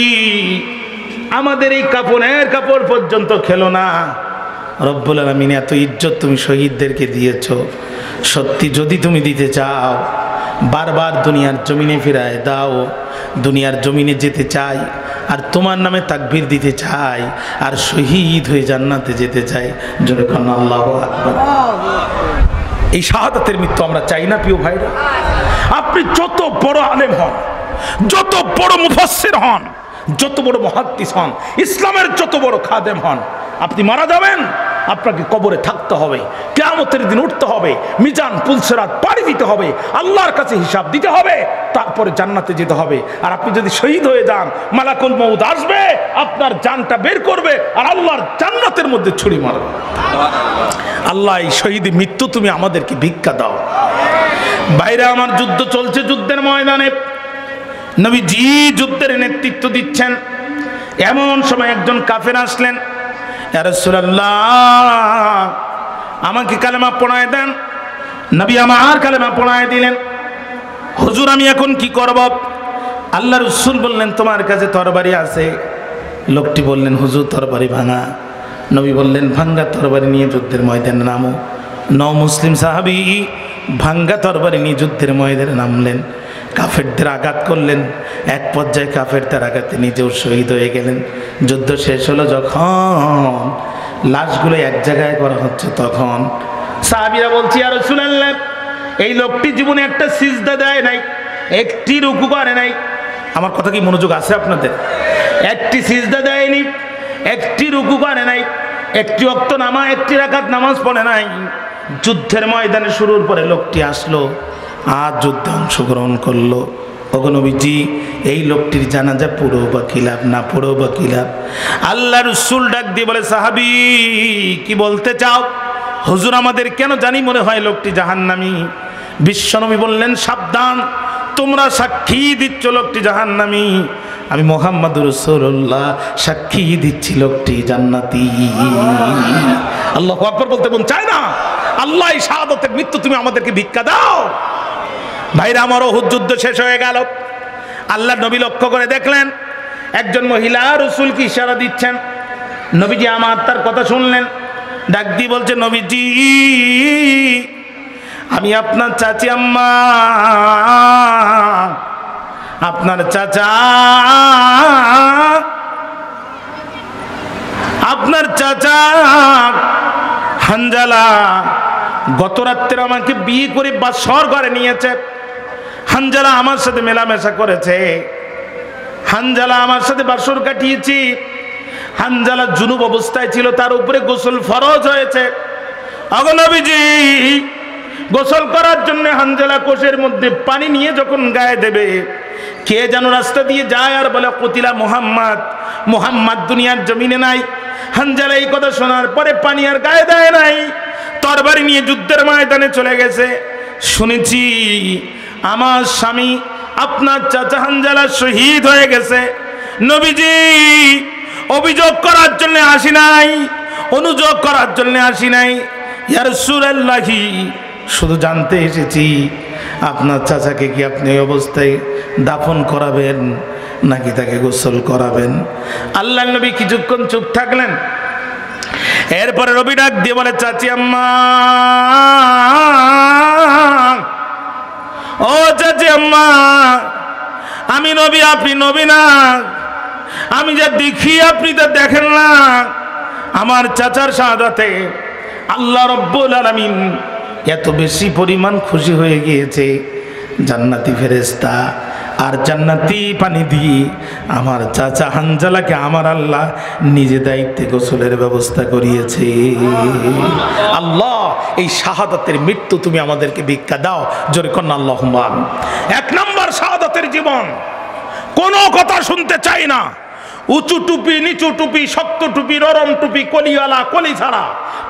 আমাদের এই কাফনের কাপড় পর্যন্ত খেলো না। রব্বুল আলামিন এত ইজ্জত তুমি শহীদদেরকে দিয়েছো, সত্যি যদি তুমি দিতে চাও বারবার দুনিয়ার জমিনে ফিরায় দাও। দুনিয়ার জমিনে যেতে চাই আর তোমার নামে তাকবীর দিতে চাই আর শহীদ হয়ে জান্নাতে যেতে চাই। জোরে কোন আল্লাহু আকবার। এই শাহাদাতের মৃত্যু আমরা চাই না প্রিয় ভাইরা। আপনি যত বড় আলেম হন, যত বড় মুফাসসির হন, যত বড় মুহাদ্দিস হন, ইসলামের যত বড় খাদেম হন, আপনি মারা যাবেন, আপনাকে কবরে থাকতে হবে, কিয়ামতের দিন উঠতে হবে, মিজান পুলসিরাত পাড়ি দিতে হবে, আল্লাহর কাছে হিসাব দিতে হবে, তারপরে জান্নাতে যেতে হবে। আর আপনি যদি শহীদ হয়ে যান, মালাকুল মউত আসবে, আপনার জানটা বের করবে আর আল্লাহর জান্নাতের মধ্যে ছুরি মারবে। আল্লাহ এই শহীদ মৃত্যু তুমি আমাদেরকে ভিক্ষা দাও। বাইরে আমার যুদ্ধ চলছে, যুদ্ধের ময়দানে নবীজি যুদ্ধের নেতৃত্ব দিচ্ছেন। এমন সময় একজন কাফের আসলেন, ইয়া রাসূলুল্লাহ আমাকে কালেমা পড়ায় দেন। নবী আমার কালেমা পড়ায় দিলেন। হুজুর আমি এখন কি করব? আল্লাহ রাসূল বললেন তোমার কাছে তরবারি আছে। লোকটি বললেন হুজুর তরবারি ভাঙা। নবী বললেন ভাঙ্গা তরবারি নিয়ে যুদ্ধের ময়দানে নামো। মুসলিম সাহাবী ভাঙ্গা তরবারি নিয়ে যুদ্ধের ময়দানে নামলেন। কাফেরদের আঘাত করলেন, এক পর্যায়ে কাফেরদের আঘাতে নিজেও শহীদ হয়ে গেলেন। যুদ্ধ শেষ হলো যখন, লাশগুলো এক জায়গায় করা হচ্ছে, তখন সাহাবীরা বলছি আর রাসূলুল্লাহ, এই লোকটি জীবনে একটা সিজদা দেয় নাই, একটি রুকু করে নাই। আমার কথা কি মনোযোগ আছে আপনাদের? একটি সিজদা দেয়নি, একটি রুকু করে নাই, একটি ওয়াক্ত নামাজ, একটি রাকাত নামাজ পড়ে নাই। যুদ্ধের ময়দানে শুরুর পরে লোকটি আসলো আর যুদ্ধে অংশগ্রহণ করলো। ওগো নবীজি, এই লোকটির জানাজা পুরো বা খিলাফ না পুরো বা খিলাফ? আল্লাহ রাসূল ডাক দিয়ে বলে, সাহাবী কি বলতে চাও? হুজুর, আমাদের কেন জানি মনে হয় লোকটি জাহান্নামী। বিশ্বনবী বললেন, সাবধান, তোমরা সাক্ষী দিচ্ছ লোকটি জাহান্নামী, আমি মুহাম্মদুর রাসূলুল্লাহ সাক্ষী দিচ্ছি লোকটি জান্নাতি। আল্লাহু আকবার বলতে মন চায় না? আল্লাহ এই শাহাদাতের মৃত্যু তুমি আমাদেরকে ভিক্ষা দাও। ভাইরা আমার, উহুদ যুদ্ধ শেষ হয়ে গেল। আল্লাহ নবী লক্ষ্য করে দেখলেন একজন মহিলা রাসূলকে ইশারা দিচ্ছেন। নবীজি আমার তার কথা শুনলেন, ডাক দিয়ে বলছে, নবীজি আমি আপনার চাচি আম্মা, আপনার চাচা, আপনার চাচা হানজালা গত রাত্রে আমাকে বিয়ে করে বাসর ঘরে নিয়েছে। হানজালা আমার সাথে মেলামেশা করেছে, হানজালা আমার সাথে বাসর কাটিয়েছি। হানজালা জুনুব অবস্থায় ছিল, তার উপরে গোসল ফরজ হয়েছে। ওগো নবীজি, গোসল করার জন্য হানজালা কোষের মধ্যে পানি নিয়ে যখন গায়ে দেবে, কে যেন রাস্তা দিয়ে যায় আর বলে, কুতিলা মুহাম্মদ, মুহাম্মদ দুনিয়ার জমিনে নাই। হানজালা এই কথা শোনার পরে পানি আর গায়ে দেয় নাই, তরবারি নিয়ে যুদ্ধের ময়দানে চলে গেছে। শুনেছি আমার স্বামী আপনার চাচা হানজালা শহীদ হয়ে গেছে। নবীজি, অভিযোগ করার জন্য আসি নাই, অনুযোগ করার জন্য আসি নাই, ইয়া রাসূলুল্লাহ, শুধু জানতে এসেছি আপনার চাচাকে কি আপনি এই অবস্থায় দাফন করাবেন নাকি তাকে গোসল করাবেন? আল্লাহর নবী কিছুক্ষণ চুপ থাকলেন। এরপরে নবী ডাক দিয়ে বলে, চাচি আম্মা, ও চাচি আম্মা, আমি নবী, আপনি নবী না। আমি যা দেখি আপনি তা দেখেন না। আমার চাচার শাহাদাতে আল্লাহ রব্বুল আলামিন এত বেশি পরিমাণ খুশি হয়ে গিয়েছে, জান্নাতি ফেরেশতা আর জান্নাতি পানি দিয়ে আমার চাচা হানজালাকে আমার আল্লাহ নিজে দায়িত্বে গোসলের ব্যবস্থা করিয়েছে। আল্লাহ, এই শাহাদাতের মৃত্যু তুমি আমাদেরকে ভিক্ষা দাও। জোরে কন্যা আল্লাহুম্মা আমিন। এক নম্বর শাহাদাতের জীবন, কোনো কথা শুনতে চাই না। উঁচু টুপি, নিচু টুপি, শক্ত টুপি, নরম টুপি, কলিওয়ালা কলি ছাড়া,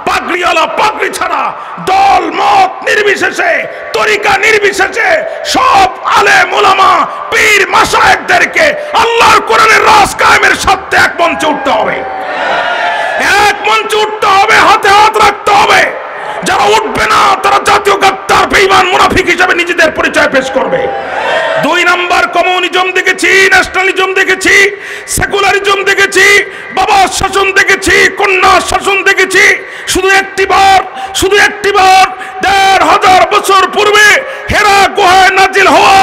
পাগড়িওয়ালা পাগড়ি ছাড়া, দল মত নির্বিশেষে, তরিকা নির্বিশেষে সব আলেম ওলামা পীর মাশায়েখদেরকে আল্লাহর কোরআনের রাজ কায়েমের সাথে এক মঞ্চে উঠতে হবে, এক মঞ্চে উঠতে হবে, হাতে হাত রাখতে হবে। যারা উঠবে না তারা জাতীয় গাদ্দার, বেঈমান, মুনাফিক হিসেবে নিজেদের পরিচয় পেশ করবে। দুই নাম্বার, কমিউনিজম দেখেছি, ন্যাশনালিজম দেখেছি, সেকুলারিজম দেখেছি, বাবা শাসন দেখেছি, কন্যা শাসন দেখেছি। শুধু একটি বার ১৫০০ বছর পূর্বে হেরা গুহায় নাজিল হওয়া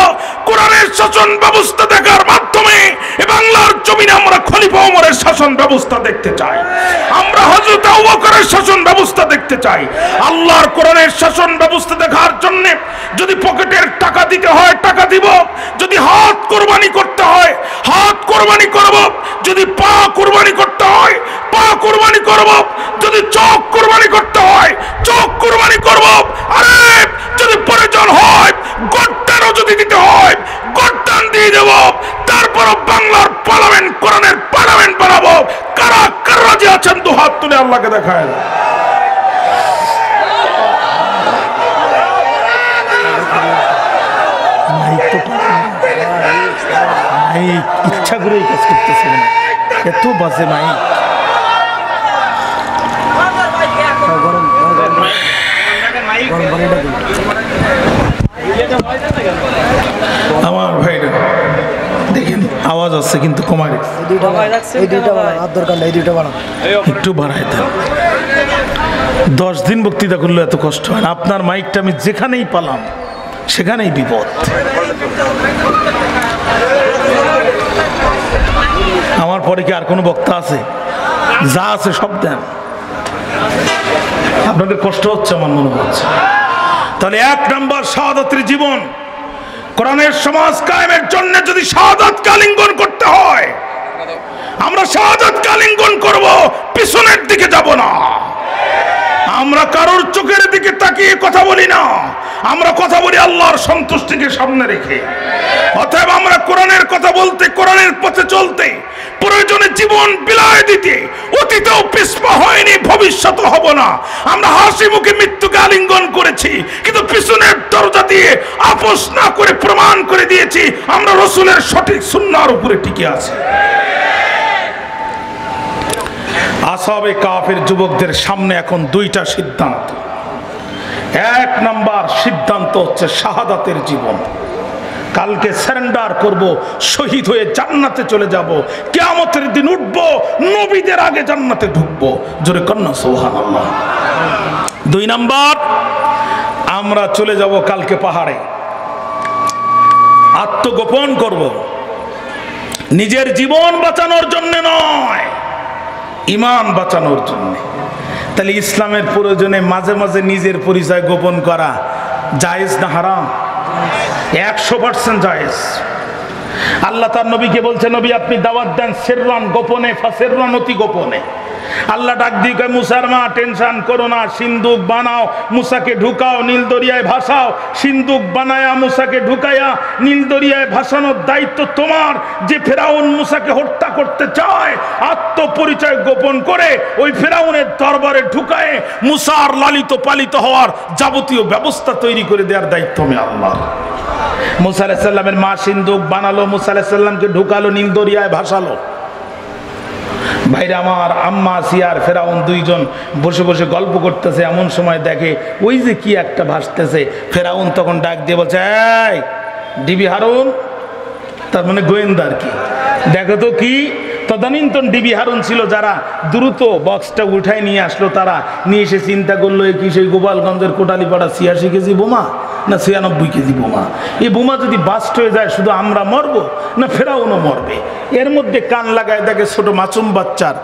কোরআনের শাসন ব্যবস্থা দেখার মাধ্যমে এ বাংলার জমিনে আমরা খলিফা ওমরের শাসন ব্যবস্থা দেখতে চাই, আমরা হযরত আবু বকরের শাসন ব্যবস্থা দেখতে চাই। আল্লাহর কোরআনের শাসন ব্যবস্থা দেখার জন্য যদি পকেটের টাকা দিতে হয় টাকা দিব, যদি হাত কুরবানি করতে হয় হাত কুরবানি করব, যদি পা কুরবানি করতে হয় পা কুরবানি করব, যদি চোখ কুরবানি করতে হয় চোখ কুরবানি করব, আরে যদি প্রয়োজন হয় গর্দানও যদি দিতে হয় গর্দান দিয়ে দেব। তারপর বাংলার পার্লামেন্ট কোরআনের পার্লামেন্ট বানাবো। কারা কারা রাজি আছেন তো হাত তুলে আল্লাহকে দেখায়। ইচ্ছা করেই কাজ করতেছে না, এত বাজে মাই। আমার ভাইরা দেখেন আওয়াজ আছে কিন্তু কমায় একটু বাড়ায় দেন। 10 দিন বক্তৃতা করলে এত কষ্ট হয় না। আপনার মাইকটা আমি যেখানেই পালাম সেখানেই বিপদ। আমার পরে কি আর কোনো বক্তা আছে? যা আছে সব দেন। আপনাদের কষ্ট হচ্ছে আমার মনে হচ্ছে। তাহলে 1 নম্বর শাহাদাতের জীবন। কোরআনের সমাজ কায়েমের জন্য যদি শাহাদাত আলিঙ্গন করতে হয়, আমরা শাহাদাত আলিঙ্গন করব, পিছনের দিকে যাব না। আমরা কারোর চোখের দিকে তাকিয়ে কথা বলি না, আমরা কথা বলি আল্লাহর সন্তুষ্টিকে সামনে রেখে। অতএব আমরা কোরআনের কথা বলতে, কোরআনের পথে চলতে, প্রয়োজনে জীবন বিলায় দিতে অতীতেও পিছপা হয়নি, ভবিষ্যৎ হব না। আমরা হাসি মুখে মৃত্যুকে আলিঙ্গন করেছি, কিন্তু পিছনের দরজা দিয়ে আপোষ না করে প্রমাণ করে দিয়েছি আমরা রাসূলের সঠিক সুন্নাহর উপরে টিকে আছি। আসহাবে কাফের যুবকদের সামনে এখন 2টা সিদ্ধান্ত। 1 নম্বর সিদ্ধান্ত হচ্ছে শাহাদাতের জীবন। কালকে সারেন্ডার করব, শহীদ হয়ে জান্নাতে চলে যাব, কিয়ামতের দিন উঠব, নবীদের আগে জান্নাতে ঢুকবো। জোরে কন্যা সুবহানাল্লাহ। 2 নম্বর, আমরা চলে যাব কালকে পাহাড়ে, আত্মগোপন করব, নিজের জীবন বাঁচানোর জন্য নয়, ইমান বাঁচানোর জন্য। তাহলে ইসলামের প্রয়োজনে মাঝে মাঝে নিজের পরিচয় গোপন করা জায়েজ না হারাম? 100% জায়েজ। আল্লাহ তার নবীকে বলছে, নবী আপনি দাওয়াত দেন সিররান, গোপনে, ফাসিররান, অতি গোপনে। আল্লাহ ডাক দিয়ে কয়, মুসার মা টেনশন করো না, সিন্দুক বানাও, মুসাকে ঢুকাও, নীল দরিয়ায় ভাসাও। সিন্দুক বানায়া মুসাকে ঢুকায়া নীল দরিয়ায় ভাসানোর দায়িত্ব তোমার। যে ফেরাউন মুসাকে হত্যা করতে চায়, আত্মপরিচয় গোপন করে ওই ফেরাউনের দরবারে ঢুকায় মুসার লালিত পালিত হওয়ার যাবতীয় ব্যবস্থা তৈরি করে দেওয়ার দায়িত্ব আমি আল্লাহ। মুসা আলাইহিস সালামের মা সিন্দুক বানালো, মুসা আলাইহিস সালামকে ঢুকালো, নীল দরিয়ায় ভাসালো। ভাইরা আমার, আম্মা আসিয়া আর ফেরাউন 2জন বসে বসে গল্প করতেছে। এমন সময় দেখে ওই যে কি একটা ভাসতেছে। ফেরাউন তখন ডাক দিয়ে বলছে, এই ডিবি হারুন, তার মানে গোয়েন্দা আর কি, দেখো তো কি। তদানীন্তন ডিবি হারুন ছিল যারা দ্রুত বক্সটা উঠায় নিয়ে আসলো। তারা নিয়ে এসে চিন্তা করলো, এ কি সেই গোপালগঞ্জের কোটালীপাড়া 86 কেজি বোমা না 96 কেজি বোমা? এই বোমা যদি বাস্ট হয়ে যায় শুধু আমরা মরব না ফেরাউনও মরবে? এর মধ্যে কান লাগায় দেখে ছোট মাসুম বাচ্চার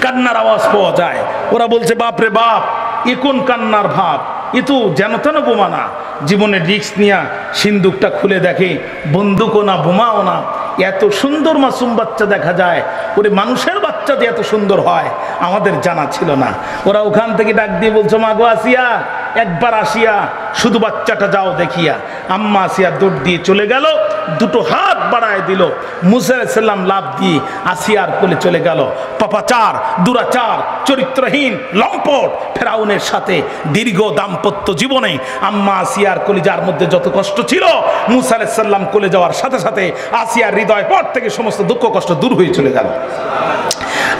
কান্নার আওয়াজ পাওয়া যায়। ওরা বলছে, বাপ রে বাপ, এ কোন কান্নার ভাব? এ তো যেন তেন বোমা না। জীবনের রিস্ক নিয়ে সিন্দুকটা খুলে দেখে বন্দুকও না, বোমাও না। এত সুন্দর মাসুম বাচ্চা দেখা যায়। ওরে মানুষের বাচ্চা যে এত সুন্দর হয় আমাদের জানা ছিল না। ওরা ওখান থেকে ডাক দিয়ে বলছো, মা গো আসিয়া, একবার আসিয়া শুধু বাচ্চাটা যাও দেখিয়া। আম্মা আসিয়া দৌড় দিয়ে চলে গেল, 2টো হাত বাড়ায় দিল। মুসা আলাইহিস সালাম লাফ দিয়ে আসিয়ার কোলে চলে গেল। পাপাচার, দুরাচার, চরিত্রহীন, লম্পট ফেরাউনের সাথে দীর্ঘ দাম্পত্য জীবনে আম্মা আসিয়ার কলিজার মধ্যে যত কষ্ট ছিল, মুসা আলাইহিস সালাম কোলে যাওয়ার সাথে সাথে আসিয়ার হৃদয় পর থেকে সমস্ত দুঃখ কষ্ট দূর হয়ে চলে গেল।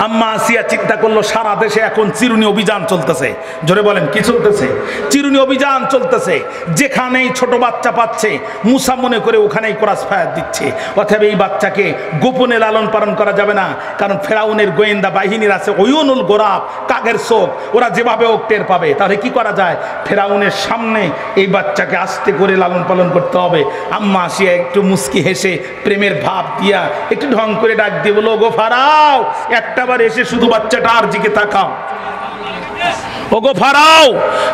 আম্মা আসিয়া চিন্তা করলো, সারা দেশে এখন চিরুনি অভিযান চলতেছে। জোরে বলেন, কি চলতেছে? চিরুনি অভিযান চলতেছে। যেখানেই ছোট বাচ্চা পাচ্ছে মুসা মনে করে ওখানেই ক্রস ফায়ার দিচ্ছে। অতএব এই বাচ্চাকে গোপনে লালন পালন করা যাবে না, কারণ ফেরাউনের গোয়েন্দা বাহিনীর আছে ওয়ুনুল গোরাব, কাগের চোখ, ওরা যেভাবে ওক টের পাবে। তাহলে কি করা যায়? ফেরাউনের সামনে এই বাচ্চাকে আস্তে করে লালন পালন করতে হবে। আম্মা আসিয়া একটু মুস্কি হেসে প্রেমের ভাব দিয়া একটু ঢং করে ডাক দিয়ে বলো, গো ফারাও, একটাবার এসে শুধু বাচ্চাটার দিকে তাকাও। ওগো ফারাও,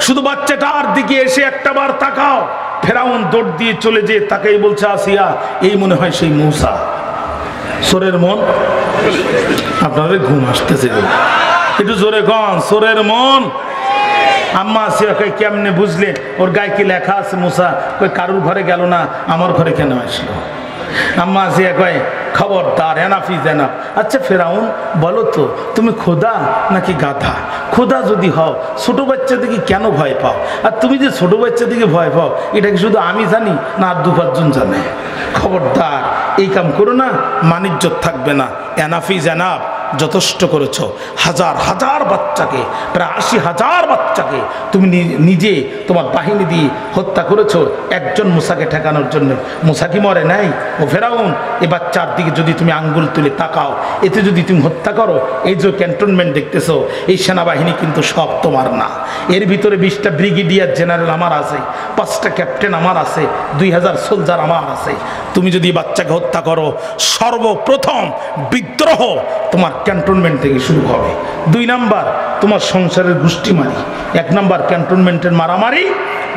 শুধু বাচ্চাটার দিকে এসে একটাবার তাকাও। ফেরাউন দৌড় দিয়ে চলে যেয়ে তাকেই বলছে, আসিয়া, এই মনে হয় সেই মূসা। সোরের মন, আপনাদের ঘুম আসতেছে, একটু জোরে কন, সোরের মন। আম্মা আসিয়া কই, কেমনে বুঝলে? ওর গায়ে কি লেখা আছে মূসা? কই, কারুর ঘরে গেল না, আমার ঘরে কেন আসলো? আম্মা আসিয়া কয়, খবরদার, এনাফি জানাব। আচ্ছা ফেরাউন, বলো তো তুমি খোদা নাকি গাধা? খোদা যদি হও ছোট বাচ্চা দিকে কেন ভয় পাও? আর তুমি যে ছোট বাচ্চা দিকে ভয় পাও, এটা কি শুধু আমি জানি না আর 2-5 জন জানে? খবরদার, এই কাম করো না, মানিজ্জত থাকবে না। এনাফি জানাব, যথেষ্ট করেছ। হাজার হাজার বাচ্চাকে, প্রায় 80,000 বাচ্চাকে তুমি নিজে তোমার বাহিনী দিয়ে হত্যা করেছ একজন মুসাকে ঠেকানোর জন্য। মুসা কি মরে নাই? ও ফেরাউন, এ বাচ্চার দিকে যদি তুমি আঙ্গুল তুলে তাকাও, এতে যদি তুমি হত্যা করো, এই যে ক্যান্টনমেন্ট দেখতেছো, এই সেনাবাহিনী কিন্তু সব তোমার না। এর ভিতরে 20টা ব্রিগেডিয়ার জেনারেল আমার আছে, 5টা ক্যাপ্টেন আমার আছে, 2000 সোলজার আমার আছে। তুমি যদি বাচ্চাকে হত্যা করো, সর্বপ্রথম বিদ্রোহ তোমার ক্যান্টনমেন্ট থেকে শুরু হবে। 2 নাম্বার তোমার সংসারের গোষ্ঠী মারি। 1 নাম্বার ক্যান্টনমেন্টের মারামারি,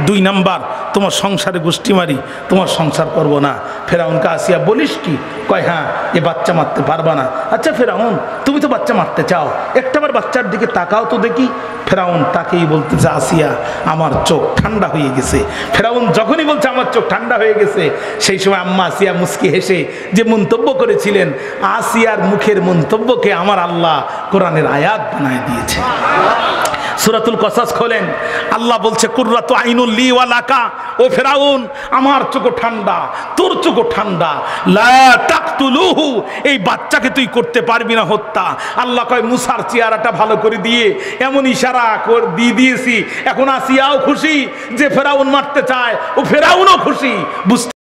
2 নাম্বার তোমার সংসারে গোষ্ঠী মারি, তোমার সংসার করবো না। ফেরাউনকে আসিয়া বলিস কি? কয় হ্যাঁ, এ বাচ্চা মারতে পারবা না। আচ্ছা ফেরাউন, তুমি তো বাচ্চা মারতে চাও, একটাবার বাচ্চার দিকে তাকাও তো দেখি। ফেরাউন তাকেই বলতেছে, আসিয়া আমার চোখ ঠান্ডা হয়ে গেছে। ফেরাউন যখনই বলছে আমার চোখ ঠান্ডা হয়ে গেছে, সেই সময় আম্মা আসিয়া মুস্কি হেসে যে মন্তব্য করেছিলেন, আসিয়ার মুখের মন্তব্যকে আমার আল্লাহ কোরআনের আয়াত বানায় দিয়েছে। সূরাতুল কসাস খোলেন, আল্লাহ বলছে কুররাতু আইনুল লি ওয়া লাকা। ও ফেরাউন, আমার চোখ ঠান্ডা, তোর চোখ ঠান্ডা। লা তাকতুলুহু, এই বাচ্চাকে তুই করতে পারবি না হত্যা। আল্লাহ কয় মুসার চেহারাটা ভালো করে দিয়ে এমন ইশারা দিয়ে দিয়েছি, এখন আসিয়াও খুশি যে ফেরাউন মারতে চায়, ও ফেরাউনও খুশি। বুঝতে